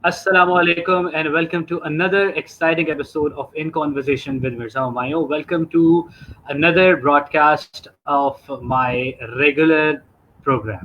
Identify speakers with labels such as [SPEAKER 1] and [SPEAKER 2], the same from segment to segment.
[SPEAKER 1] Assalamu alaikum and welcome to another exciting episode of In Conversation with Mirza Humayun. Welcome to another broadcast of my regular program.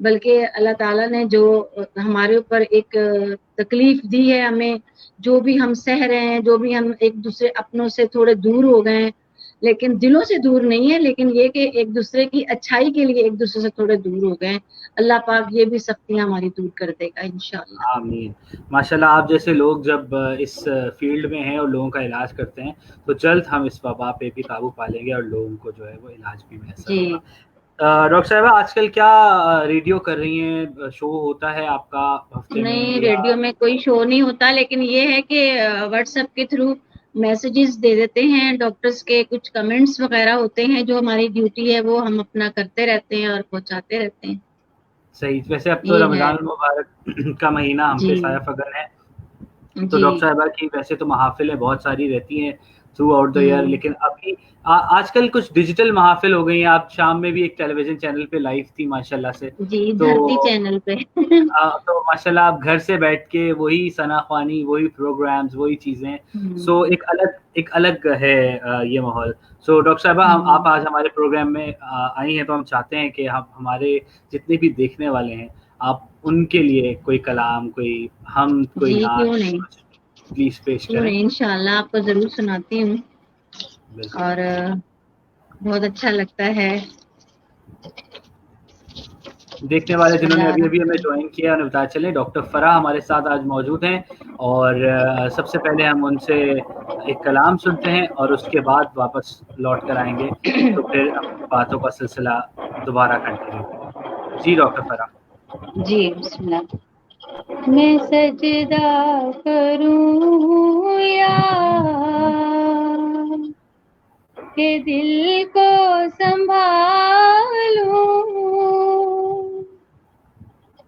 [SPEAKER 2] بلکہ اللہ تعالیٰ نے جو ہمارے اوپر ایک تکلیف دی ہے ہمیں، جو بھی ہم سہ رہے ہیں، جو بھی ہم ایک دوسرے اپنوں سے تھوڑے دور ہو گئے ہیں، لیکن دلوں سے دور نہیں ہے، لیکن یہ کہ ایک دوسرے کی اچھائی کے لیے ایک دوسرے سے تھوڑے دور ہو گئے ہیں، اللہ پاک یہ بھی سختیاں ہماری دور کر دے گا انشاءاللہ۔
[SPEAKER 1] آمین۔ ماشاءاللہ آپ جیسے لوگ جب اس فیلڈ میں ہیں اور لوگوں کا علاج کرتے ہیں تو جلد ہم اس وبا پہ بھی قابو پا لیں گے اور لوگوں کو جو ہے وہ علاج بھی میسر
[SPEAKER 2] جی
[SPEAKER 1] ہوگا۔ ڈاکٹر صاحبہ آج کل کیا ریڈیو کر رہی ہیں، شو ہوتا ہے آپ کا ہفتے میں
[SPEAKER 2] نہیں،
[SPEAKER 1] یا؟
[SPEAKER 2] ریڈیو میں کوئی شو نہیں ہوتا، لیکن یہ ہے کہ واٹس ایپ کے تھرو میسیجز دے دیتے ہیں، ڈاکٹرز کے کچھ کمنٹس وغیرہ ہوتے ہیں، جو ہماری ڈیوٹی ہے وہ ہم اپنا کرتے رہتے ہیں اور پہنچاتے رہتے ہیں۔
[SPEAKER 1] صحیح۔ ویسے اب تو
[SPEAKER 2] یہ ہے
[SPEAKER 1] رمضان المبارک کا مہینہ ہم پہ
[SPEAKER 2] جی
[SPEAKER 1] سایہ فگن ہے، تو
[SPEAKER 2] جی
[SPEAKER 1] ڈاکٹر صاحبہ کی ویسے تو محافلیں بہت ساری رہتی ہیں تھرو آؤٹ دا ایئر،
[SPEAKER 2] ہوں
[SPEAKER 1] لیکن ابھی آج کل کچھ ڈیجیٹل محافل ہو گئی ہیں۔ آپ شام میں بھی ایک ٹیلی ویژن چینل پہ لائیو تھی ماشاءاللہ سے،
[SPEAKER 2] جی،
[SPEAKER 1] تو
[SPEAKER 2] دھرتی چینل پہ
[SPEAKER 1] تو ماشاءاللہ آپ گھر سے بیٹھ کے وہی ثنا خوانی، وہی پروگرامز، وہی چیزیں، سو ایک الگ ہے یہ ماحول۔ سو ڈاکٹر صاحبہ آپ آج ہمارے پروگرام میں آئی ہیں تو ہم چاہتے ہیں کہ ہم ہمارے جتنے بھی دیکھنے والے ہیں آپ ان کے لیے کوئی کلام، کوئی ہم، کوئی
[SPEAKER 2] جی،
[SPEAKER 1] نعت
[SPEAKER 2] کیوں نہیں،
[SPEAKER 1] پلیز پیش
[SPEAKER 2] کیوں
[SPEAKER 1] کریں۔
[SPEAKER 2] نہیں، انشاءاللہ آپ کو ضرور سناتی ہوں،
[SPEAKER 1] بالکل۔
[SPEAKER 2] اور بہت اچھا لگتا ہے۔
[SPEAKER 1] دیکھنے والے
[SPEAKER 2] بسم
[SPEAKER 1] جنہوں نے
[SPEAKER 2] اللہ
[SPEAKER 1] ابھی ابھی ہمیں
[SPEAKER 2] الرحمن
[SPEAKER 1] جوائن کیا انہیں بتا چلیں ڈاکٹر فرح ہمارے ساتھ آج موجود ہیں، اور سب سے پہلے ہم ان سے ایک کلام سنتے ہیں اور اس کے بعد واپس لوٹ کر آئیں گے تو پھر اپنی باتوں کا سلسلہ دوبارہ کنٹینیو کریں گے۔ جی ڈاکٹر فرح۔
[SPEAKER 2] جی بسم اللہ۔ میں سجدہ کروں یا کہ دل کو سنبھالوں،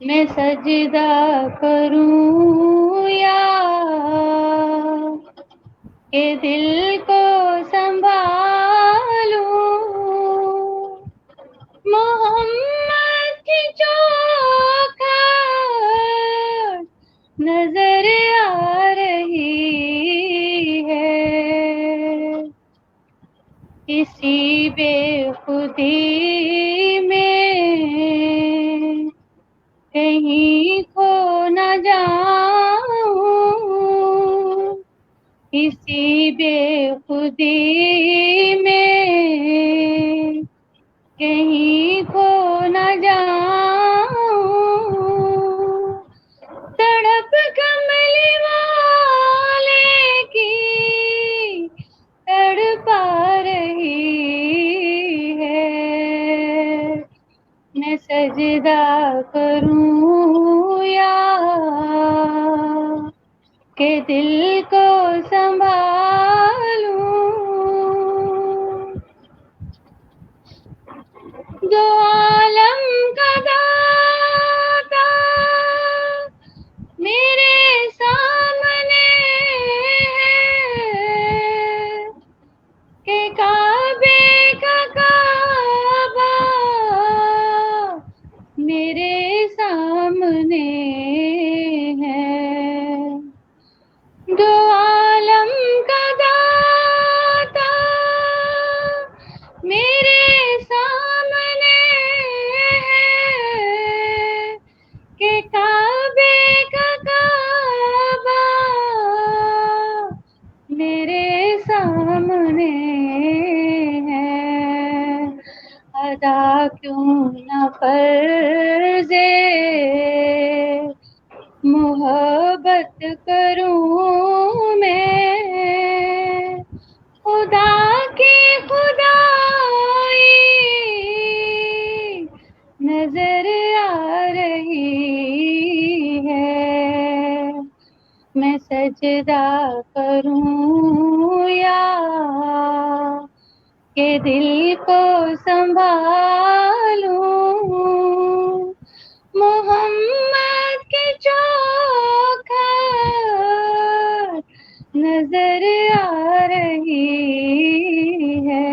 [SPEAKER 2] میں سجدہ کروں یا کہ دل کو سنبھالوں، محمد کی چوکھٹ نظر آ رہی ہے، کسی بے خودی میں کہیں کھو نہ جاؤں، کسی بے خودی میں کہیں کھو نہ جاؤں، تڑپ کملی والے کی تڑپا رہی ہے، میں سجدہ کروں یا کہ دل کو سنبھالوں، جو عالم کا داتا میرے سامنے ہے، کہ کعبے کا کعبہ میرے سامنے ہے، جو عالم کا داتا میرے سامنے ہے، کہ کعبے کا کعبہ میرے سامنے ہے، ادا کیوں نہ فرض محبت کروں میں، خدا کی خدائی نظر آ رہی ہے، میں سجدہ کروں یا کہ دل کو سنبھالوں، محمد کی چوکھٹ نظر آ رہی ہے۔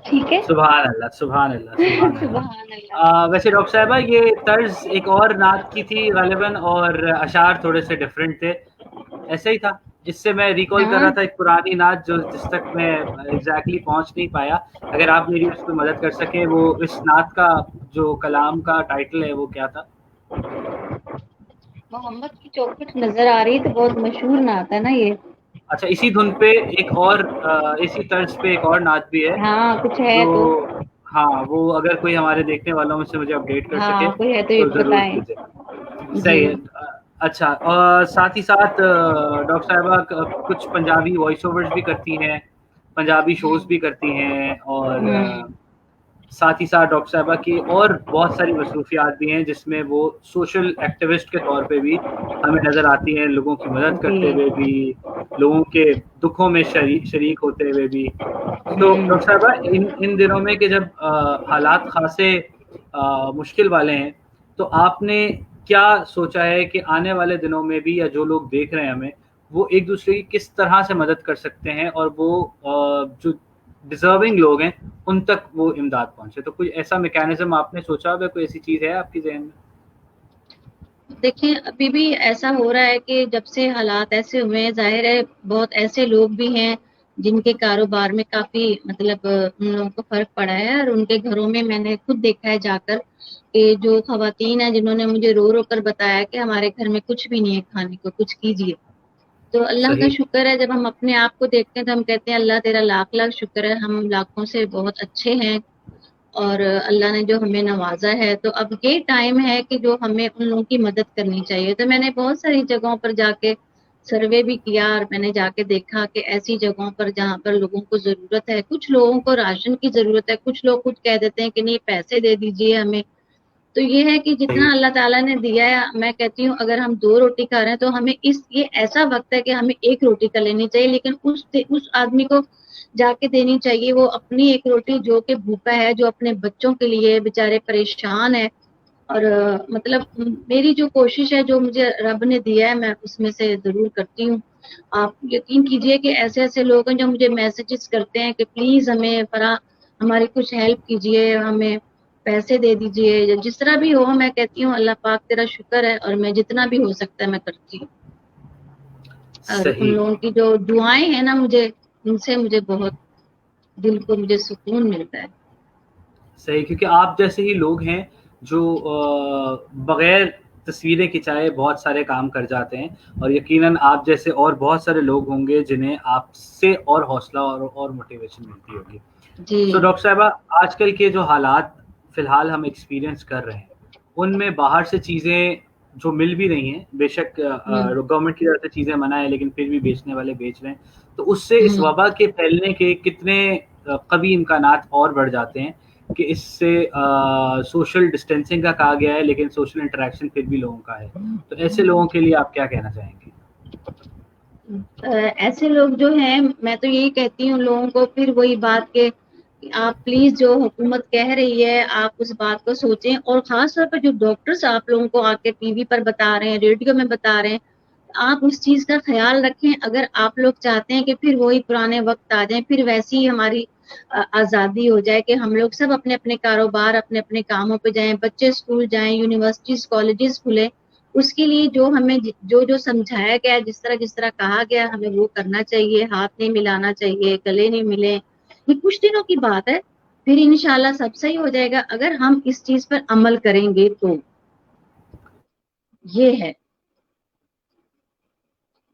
[SPEAKER 2] ٹھیک ہے،
[SPEAKER 1] سبحان اللہ، سبحان اللہ، سبحان اللہ۔
[SPEAKER 2] سبحان اللہ۔
[SPEAKER 1] ویسے ڈاکٹر صاحبہ یہ طرز ایک اور نعت کی تھی غالباً، اور اشعار تھوڑے سے ڈفرینٹ تھے، ایسا ہی تھا؟ اس سے میں ریکال کر رہا تھا ایک پرانی نعت جو جس تک میں ایگزیکٹلی پہنچ نہیں پایا. اگر آپ میری اس پہ مدد کر سکیں, وہ اس نعت کا جو کلام کا ٹائٹل ہے وہ کیا تھا؟
[SPEAKER 2] محمد کی چوکھٹ نظر آ رہی, تو بہت مشہور نعت ہے نا یہ.
[SPEAKER 1] اچھا, اسی دھن پہ ایک اور اسی طرز پہ ایک اور نعت بھی ہے
[SPEAKER 2] ہاں کچھ ہے
[SPEAKER 1] جو,
[SPEAKER 2] تو,
[SPEAKER 1] ہاں وہ اگر کوئی ہمارے دیکھنے والوں میں سے مجھے اپڈیٹ کر سکے
[SPEAKER 2] ہاں کوئی ہے
[SPEAKER 1] تو
[SPEAKER 2] تو
[SPEAKER 1] ضرور
[SPEAKER 2] بتائیں.
[SPEAKER 1] کیجیے.
[SPEAKER 2] جی
[SPEAKER 1] صحیح ہے. اچھا, اور ساتھ ہی ساتھ ڈاکٹر صاحبہ کچھ پنجابی وائس اوورز بھی کرتی ہیں, پنجابی شوز بھی کرتی ہیں, اور ساتھ ہی ساتھ ڈاکٹر صاحبہ کی اور بہت ساری مصروفیات بھی ہیں جس میں وہ سوشل ایکٹیوسٹ کے طور پہ بھی ہمیں نظر آتی ہیں, لوگوں کی مدد کرتے
[SPEAKER 2] جی
[SPEAKER 1] ہوئے بھی, لوگوں کے دکھوں میں شریک ہوتے ہوئے بھی. تو ڈاکٹر صاحبہ ان دنوں میں کہ جب حالات خاصے مشکل والے ہیں, تو آپ نے کیا سوچا ہے کہ آنے والے دنوں میں بھی, یا جو لوگ دیکھ رہے ہیں ہمیں, وہ ایک دوسرے کی کس طرح سے مدد کر سکتے ہیں, اور وہ جو ڈیزرونگ لوگ ہیں ان تک وہ امداد پہنچے؟ تو کوئی ایسا میکینزم آپ نے سوچا ہوگا, کوئی ایسی چیز ہے آپ کی ذہن میں؟
[SPEAKER 2] دیکھیں ابھی بھی ایسا ہو رہا ہے کہ جب سے حالات ایسے ہوئے ہیں, ظاہر ہے بہت ایسے لوگ بھی ہیں جن کے کاروبار میں کافی مطلب ان لوگوں کو فرق پڑا ہے, اور ان کے گھروں میں میں نے خود دیکھا ہے جا کر کہ جو خواتین ہیں جنہوں نے مجھے رو رو کر بتایا کہ ہمارے گھر میں کچھ بھی نہیں ہے کھانے کو, کچھ کیجیے. تو اللہ کا
[SPEAKER 1] صحیح.
[SPEAKER 2] شکر ہے, جب ہم اپنے آپ کو دیکھتے ہیں تو ہم کہتے ہیں اللہ تیرا لاکھ لاکھ شکر ہے, ہم لاکھوں سے بہت اچھے ہیں اور اللہ نے جو ہمیں نوازا ہے. تو اب یہ ٹائم ہے کہ جو ہمیں ان لوگوں کی مدد کرنی چاہیے. تو میں نے بہت ساری جگہوں پر جا کے سروے بھی کیا, اور میں نے جا کے دیکھا کہ ایسی جگہوں پر جہاں پر لوگوں کو ضرورت ہے, کچھ لوگوں کو راشن کی ضرورت ہے, کچھ لوگ کچھ کہہ دیتے ہیں کہ نہیں پیسے دے دیجیے ہمیں. تو یہ ہے کہ جتنا
[SPEAKER 1] صحیح.
[SPEAKER 2] اللہ تعالیٰ نے دیا ہے, میں کہتی ہوں اگر ہم 2 روٹی کھا رہے ہیں تو ہمیں یہ ایسا وقت ہے کہ ہمیں 1 روٹی کا لینی چاہیے, لیکن اس آدمی کو جا کے دینی چاہیے وہ اپنی 1 روٹی جو کہ بھوکا ہے, جو اپنے بچوں کے لیے بےچارے پریشان ہے. اور مطلب میری جو کوشش ہے, جو مجھے رب نے دیا ہے, میں اس میں سے ضرور کرتی ہوں. آپ یقین کیجئے کہ ایسے ایسے لوگ ہیں جو مجھے میسیجز کرتے ہیں کہ پلیز ہماری کچھ ہیلپ کیجیے, ہمیں پیسے دے دیجیے, جس طرح بھی ہو. میں کہتی ہوں اللہ پاک تیرا شکر ہے, اور میں جتنا بھی ہو سکتا ہے میں کرتی ہوں. اور ان
[SPEAKER 1] صحیح.
[SPEAKER 2] لوگوں کی جو دعائیں ہیں نا, ان سے مجھے بہت دل کو مجھے سکون ملتا ہے.
[SPEAKER 1] صحیح, کیونکہ آپ جیسے ہی لوگ ہیں جو بغیر تصویریں کھنچائے بہت سارے کام کر جاتے ہیں, اور یقیناً آپ جیسے اور بہت سارے لوگ ہوں گے جنہیں آپ سے اور حوصلہ اور موٹیویشن ملتی ہوگی.
[SPEAKER 2] جی
[SPEAKER 1] سو ڈاکٹر صاحبہ, آج کل کے جو حالات فی الحال ہم ایکسپیرینس کر رہے ہیں, ان میں باہر سے چیزیں جو مل بھی رہی ہیں, بے شک گورنمنٹ کی طرف سے چیزیں منع ہے لیکن پھر بھی بیچنے والے بیچ رہے ہیں, تو اس سے اس وبا کے پھیلنے کے کتنے قوی امکانات اور بڑھ جاتے ہیں کہ اس سے سوشل ڈسٹینسنگ کا کہا گیا ہے لیکن سوشل انٹریکشن پھر بھی لوگوں کا ہے. تو ایسے لوگوں کے لیے آپ کیا کہنا چاہیں گے؟
[SPEAKER 2] ایسے لوگ جو ہیں, میں تو یہی کہتی ہوں لوگوں کو, پھر وہی بات کہ آپ پلیز جو حکومت کہہ رہی ہے آپ اس بات کو سوچیں, اور خاص طور پر جو ڈاکٹرز آپ لوگوں کو آ کے ٹی وی پر بتا رہے ہیں, ریڈیو میں بتا رہے ہیں, آپ اس چیز کا خیال رکھیں. اگر آپ لوگ چاہتے ہیں کہ پھر وہی پرانے وقت آ جائیں, پھر ویسی ہی ہماری آزادی ہو جائے کہ ہم لوگ سب اپنے اپنے کاروبار, اپنے اپنے کاموں پہ جائیں, بچے اسکول جائیں, یونیورسٹیز کالجز کھلیں, اس کے لیے جو ہمیں جو سمجھایا گیا, جس طرح کہا گیا, ہمیں وہ کرنا چاہیے. ہاتھ نہیں ملانا چاہیے, گلے نہیں ملے. یہ کچھ دنوں کی بات ہے, پھر انشاءاللہ سب صحیح ہو جائے گا اگر ہم اس چیز پر عمل کریں گے. تو یہ ہے.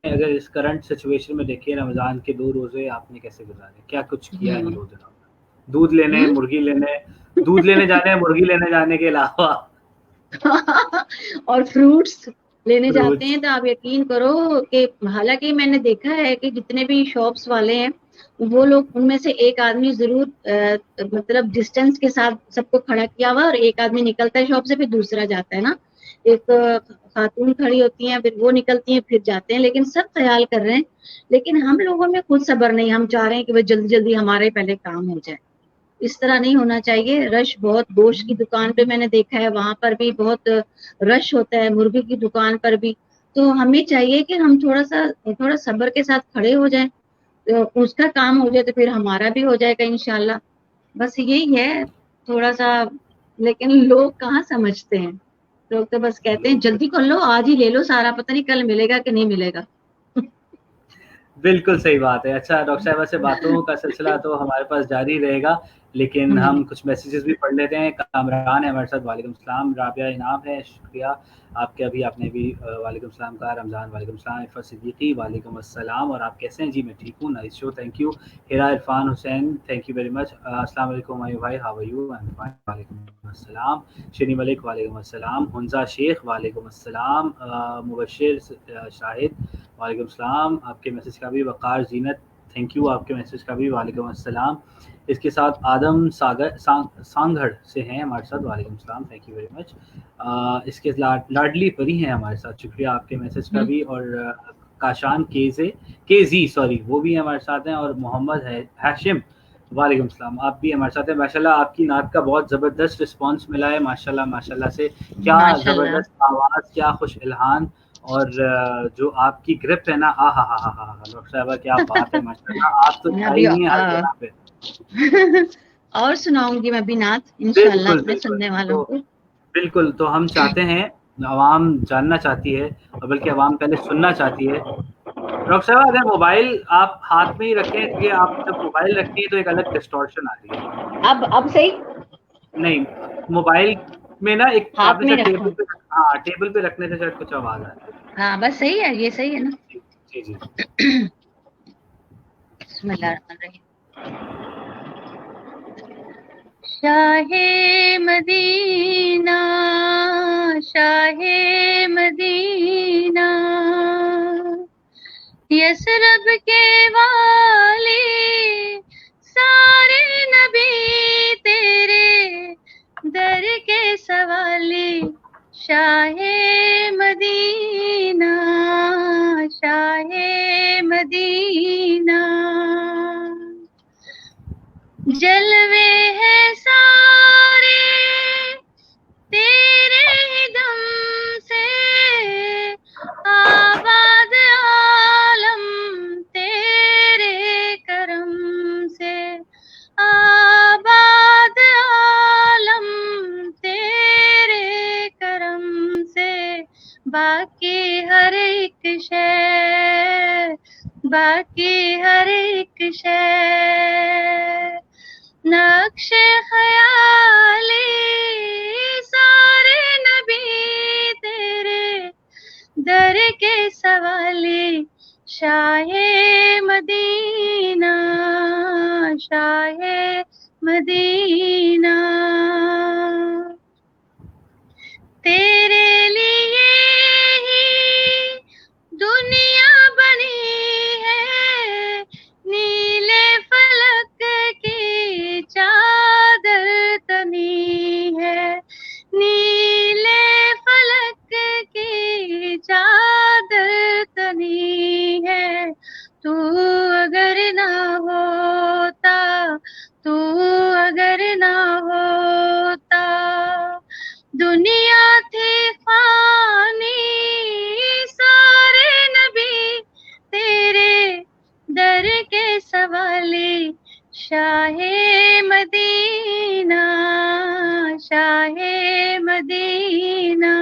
[SPEAKER 1] اگر اس کرنٹ سچویشن میں دیکھیں, رمضان کے 2 روزے آپ نے کیسے گزارے, کیا کچھ کیا ان 2 دنوں میں؟ دودھ لینے, مرغی لینے, دودھ لینے جانے, مرغی لینے جانے کے علاوہ
[SPEAKER 2] اور فروٹس لینے جاتے
[SPEAKER 1] فروٹس.
[SPEAKER 2] ہیں, تو آپ یقین کرو کہ حالانکہ میں نے دیکھا ہے کہ جتنے بھی شاپس والے ہیں وہ لوگ, ان میں سے ایک آدمی ضرور مطلب ڈسٹینس کے ساتھ سب کو کھڑا کیا ہوا, اور ایک آدمی نکلتا ہے شاپ سے پھر دوسرا جاتا ہے نا, ایک خاتون کھڑی ہوتی ہیں, پھر وہ نکلتی ہیں, پھر جاتے ہیں, لیکن سب خیال کر رہے ہیں. لیکن ہم لوگوں میں خود صبر نہیں, ہم چاہ رہے ہیں کہ وہ جلدی جلدی ہمارے پہلے کام ہو جائے. اس طرح نہیں ہونا چاہیے. رش بہت, گوشت کی دکان پہ میں نے دیکھا ہے وہاں پر بھی بہت رش ہوتا ہے, مرغی کی دکان پر بھی. تو ہمیں چاہیے کہ ہم تھوڑا صبر کے ساتھ کھڑے ہو جائیں, اس کا کام ہو جائے تو پھر ہمارا بھی ہو جائے گا انشاءاللہ. بس یہی ہے تھوڑا سا, لیکن لوگ کہاں سمجھتے ہیں. لوگ تو بس کہتے ہیں
[SPEAKER 1] لوگ
[SPEAKER 2] جلدی کر لو, آج ہی لے لو سارا, پتہ نہیں کل ملے گا کہ نہیں ملے گا.
[SPEAKER 1] بالکل صحیح بات ہے. اچھا ڈاکٹر صاحبہ سے باتوں کا سلسلہ تو ہمارے پاس جاری رہے گا, لیکن ہم کچھ میسیجز بھی پڑھ لیتے ہیں. کامران ہے ہمارے ساتھ, وعلیکم السلام. رابعہ انعام ہے, شکریہ آپ کے, ابھی آپ نے بھی وعلیکم السلام کہا. رمضان وعلیکم السلام. عرفت صدیقی وعلیکم السلام. اور آپ کیسے ہیں؟ جی میں ٹھیک ہوں, نائس شو, تھینک یو. ہیرا عرفان حسین تھینک یو ویری مچ. السلام علیکم ایو بھائی, ہاؤ آر یو؟ وعلیکم السلام. شنی ملک وعلیکم السلام. حنزہ شیخ وعلیکم السلام. مبشر شاہد وعلیکم السلام. آپ کے میسج کا بھی. وقار زینت تھینک یو آپ کے میسج کا بھی, وعلیکم السلام. اس کے ساتھ آدم سانگھڑ سے ہیں ہمارے ساتھ, وعلیکم السلام, تھینک یو ویری مچ. اس کے لاڈلی پری ہیں ہمارے ساتھ, شکریہ آپ کے میسج کا بھی. اور کاشان کے زی سوری وہ بھی ہمارے ساتھ ہیں. اور محمد ہاشم وعلیکم السلام, آپ بھی ہمارے ساتھ ہیں. ماشاءاللہ آپ کی نعت کا بہت زبردست رسپانس ملا ہے, ماشاءاللہ ماشاءاللہ سے. کیا زبردست آواز, کیا خوش الحان, اور جو آپ کی گرپ ہے نا, ہاں ڈاکٹر صاحبہ کیا بات ہے ماشاءاللہ. آپ تو چھائی ہوئی ہیں ہر جگہ پہ.
[SPEAKER 2] اور سناؤں گی میں بھی نعت انشاءاللہ
[SPEAKER 1] بالکل
[SPEAKER 2] اپنے سننے والوں کو.
[SPEAKER 1] بالکل, تو ہم چاہتے ہیں, عوام جاننا چاہتی ہے, اور بلکہ عوام پہلے سننا چاہتی ہے. ڈاکٹر صاحب اگر موبائل آپ ہاتھ میں ہی رکھیں, کیونکہ آپ جب موبائل رکھتی ہیں تو ایک الگ ڈسٹورشن آ رہی ہے.
[SPEAKER 2] اب صحیح
[SPEAKER 1] نہیں, موبائل میں نا ایک آپ
[SPEAKER 2] ہاتھ
[SPEAKER 1] نے
[SPEAKER 2] میں
[SPEAKER 1] شاید
[SPEAKER 2] رکھوں.
[SPEAKER 1] ٹیبل پہ رکھنے سے شاید کچھ آواز آ رہی ہے.
[SPEAKER 2] ہاں بس صحیح ہے, یہ صحیح ہے نا.
[SPEAKER 1] جی جی.
[SPEAKER 2] بسم اللہ الرحمن الرحیم. شاہ مدینہ شاہ مدینہ یثرب کے والی, سارے نبی تیرے در کے سوالی. شاہ مدینہ شاہ مدینہ جلوے ہیں سارے تیرے ہی دم سے, آباد عالم تیرے کرم سے, آباد عالم تیرے کرم سے. باقی ہر ایک شے, باقی ہر ایک شے نقش خیالی, سارے نبی تیرے در کے سوالی. شاہ مدینہ شاہ مدینہ تیرے لیے ہی دنیا بنی ہے, نیلے فلک کی چادر تنی ہے, نیلے فلک کی چادر تنی ہے. تو اگر نہ ہوتا, تو اگر نہ ہوتا, دنیا تھی فانی, سارے نبی تیرے در کے سوالی. شاہ مدینہ شاہ مدینہ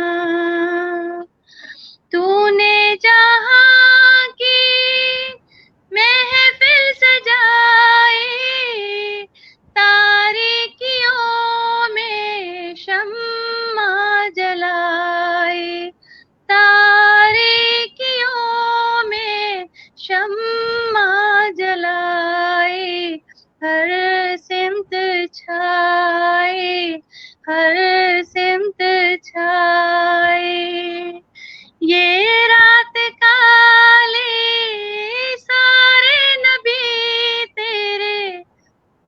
[SPEAKER 2] تو نے جہاں کی محفل سجائی, تاریکیوں میں شمع جلائی, تاریکیوں میں شمع جلائی. ہر سمت چھائی, ہر سمت چھائی. یہ رات کالی, سارے نبی تیرے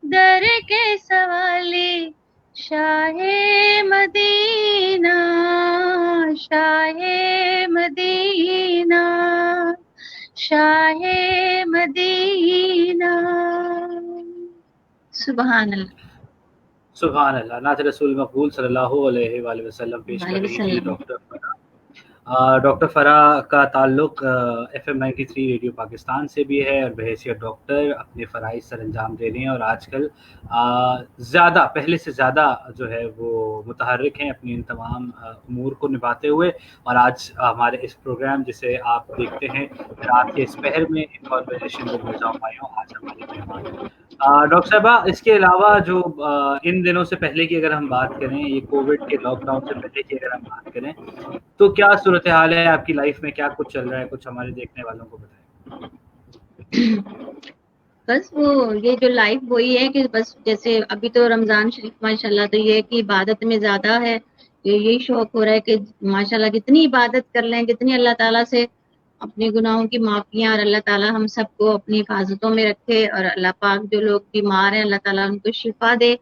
[SPEAKER 2] در کے سوالی. شاہ مدینہ شاہ مدینہ شاہ مدینہ. سبحان اللہ
[SPEAKER 1] سبحان اللہ. نعت رسول مقبول صلی اللہ علیہ وآلہ وسلم پیش کر رہی تھی ڈاکٹر. ڈاکٹر فرا کا تعلق FM 93 ریڈیو پاکستان سے بھی ہے، اور بحیثیت ڈاکٹر اپنے فرائض سر انجام دے رہے ہیں، اور آج کل زیادہ پہلے سے زیادہ جو ہے وہ متحرک ہیں اپنی ان تمام امور کو نبھاتے ہوئے. اور آج ہمارے اس پروگرام جسے آپ دیکھتے ہیں رات کے اس پہر میں، ان کانورسیشن ود مرزا ہمایوں، آج ہمارے مہمان ہیں. ڈاکٹر صاحبہ، اس کے علاوہ جو ان دنوں سے پہلے کی اگر ہم بات کریں، یہ کووڈ کے لاک ڈاؤن سے پہلے کی اگر ہم بات کریں، تو کیا صورتحال ہے آپ کی لائف میں؟ کیا کچھ چل رہا ہے؟ کچھ ہمارے دیکھنے والوں کو بتائیں.
[SPEAKER 2] بس وہ یہ جو لائف وہی ہے کہ بس جیسے ابھی تو رمضان شریف ماشاءاللہ تو یہ ہے کہ عبادت میں زیادہ ہے. یہی شوق ہو رہا ہے کہ ماشاءاللہ جتنی عبادت کر لیں، جتنی اللہ تعالیٰ سے اپنے گناہوں کی معافیاں، اور اللہ تعالیٰ ہم سب کو اپنی حفاظتوں میں رکھے، اور اللہ پاک جو لوگ بیمار ہیں اللہ تعالیٰ ان کو شفا دے.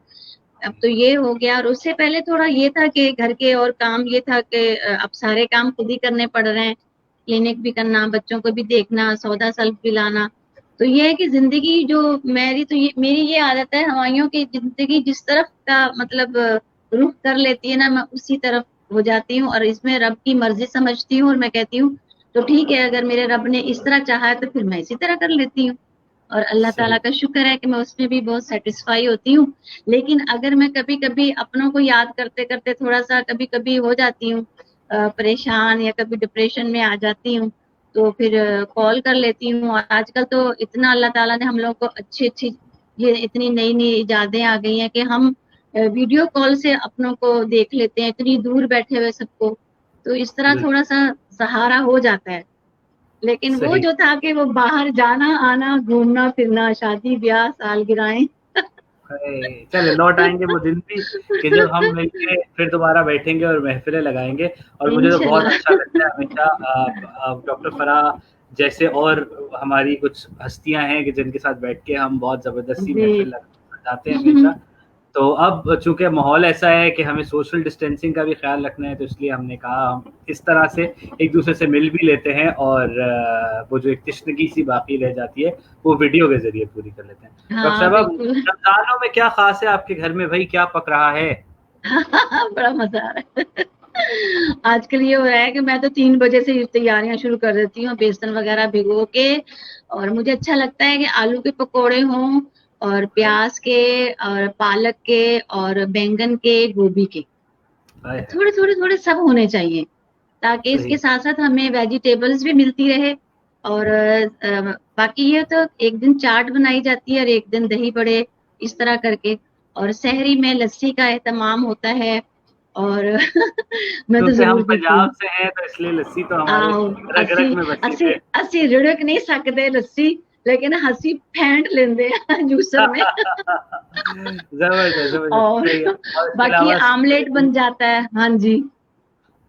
[SPEAKER 2] اب تو یہ ہو گیا. اور اس سے پہلے تھوڑا یہ تھا کہ گھر کے اور کام یہ تھا کہ اب سارے کام خود ہی کرنے پڑ رہے ہیں، کلینک بھی کرنا، بچوں کو بھی دیکھنا، سودا سلف بھی لانا. تو یہ ہے کہ زندگی جو میری یہ عادت ہے ہمایوں کی، زندگی جس طرف کا مطلب رخ کر لیتی ہے نا، میں اسی طرف ہو جاتی ہوں، اور اس میں رب کی مرضی سمجھتی ہوں، اور میں کہتی ہوں تو ٹھیک ہے، اگر میرے رب نے اس طرح چاہا ہے تو پھر میں اسی طرح کر لیتی ہوں. اور اللہ تعالیٰ
[SPEAKER 1] صحیح.
[SPEAKER 2] کا شکر ہے کہ میں اس میں بھی بہت سیٹسفائی ہوتی ہوں. لیکن اگر میں کبھی کبھی اپنوں کو یاد کرتے کرتے تھوڑا سا کبھی کبھی ہو جاتی ہوں پریشان، یا کبھی ڈپریشن میں آ جاتی ہوں، تو پھر کال کر لیتی ہوں. اور آج کل تو اتنا اللہ تعالیٰ نے ہم لوگ کو اچھی یہ اتنی نئی نئی ایجادیں آ گئی ہیں کہ ہم ویڈیو کال سے اپنوں کو دیکھ لیتے ہیں، اتنی دور بیٹھے ہوئے سب کو. تو اس طرح
[SPEAKER 1] بالکل
[SPEAKER 2] تھوڑا سا سہارا ہو جاتا ہے. لیکن وہ
[SPEAKER 1] صحیح.
[SPEAKER 2] جو تھا کہ وہ باہر جانا آنا، گھومنا پھرنا، شادی بیاہ، سالگرہیں.
[SPEAKER 1] چلے لوٹ آئیں گے وہ دن بھی کہ جب ہم مل کے پھر دوبارہ بیٹھیں گے اور محفلیں لگائیں گے. اور مجھے تو بہت
[SPEAKER 2] انشاءاللہ.
[SPEAKER 1] اچھا لگتا ہے ہمیشہ ڈاکٹر فرا جیسے اور ہماری کچھ ہستیاں ہیں کہ جن کے ساتھ بیٹھ کے ہم بہت زبردستی
[SPEAKER 2] جی.
[SPEAKER 1] محفل لگاتے ہیں ہمیشہ. تو اب چونکہ ماحول ایسا ہے کہ ہمیں سوشل ڈسٹینسنگ کا بھی خیال رکھنا ہے، تو اس لیے ہم نے کہا ہم اس طرح سے ایک دوسرے سے مل بھی لیتے ہیں، اور وہ جو ایک تشنگی سی باقی رہ جاتی ہے وہ ویڈیو کے ذریعے پوری کر لیتے ہیں. ڈاکٹر
[SPEAKER 2] ہاں
[SPEAKER 1] صاحب،
[SPEAKER 2] بالکل.
[SPEAKER 1] رمضانوں میں کیا خاص ہے آپ کے گھر میں؟ بھائی کیا پک رہا ہے؟
[SPEAKER 2] بڑا مزہ آ رہا ہے. آج کل یہ ہو رہا ہے کہ میں تو 3 بجے سے تیاریاں شروع کر دیتی ہوں، بیسن وغیرہ بھگو کے. اور مجھے اچھا لگتا ہے کہ آلو کے پکوڑے ہوں، اور پیاز کے، اور پالک کے، اور بینگن کے، گوبھی کے، تھوڑے تھوڑے تھوڑے سب ہونے چاہیے، تاکہ اس
[SPEAKER 1] صحیح.
[SPEAKER 2] کے ساتھ ساتھ ہمیں ویجیٹیبلز بھی ملتی رہے. اور باقی یہ تو ایک دن چاٹ بنائی جاتی ہے، اور ایک دن دہی بڑے، اس طرح کر کے. اور سحری میں لسی کا اہتمام ہوتا ہے. اور میں تو
[SPEAKER 1] کیونکہ
[SPEAKER 2] ضرور
[SPEAKER 1] ہم
[SPEAKER 2] پیتی ہوں.
[SPEAKER 1] پنجاب سے ہیں تو اس لیے لسی تو ہمارے رگ
[SPEAKER 2] اسی
[SPEAKER 1] رگ میں بسی
[SPEAKER 2] اسی
[SPEAKER 1] ہے.
[SPEAKER 2] اسی رڑک نہیں سکتے لسی، لیکن ہنسی پھینٹ لیندے ہیں جوسر میں.
[SPEAKER 1] زبردست زبردست.
[SPEAKER 2] اور
[SPEAKER 1] صحیح ہے. اور اس کے
[SPEAKER 2] باقی
[SPEAKER 1] علاوہ
[SPEAKER 2] آملیٹ بن جاتا ہے. ہاں جی،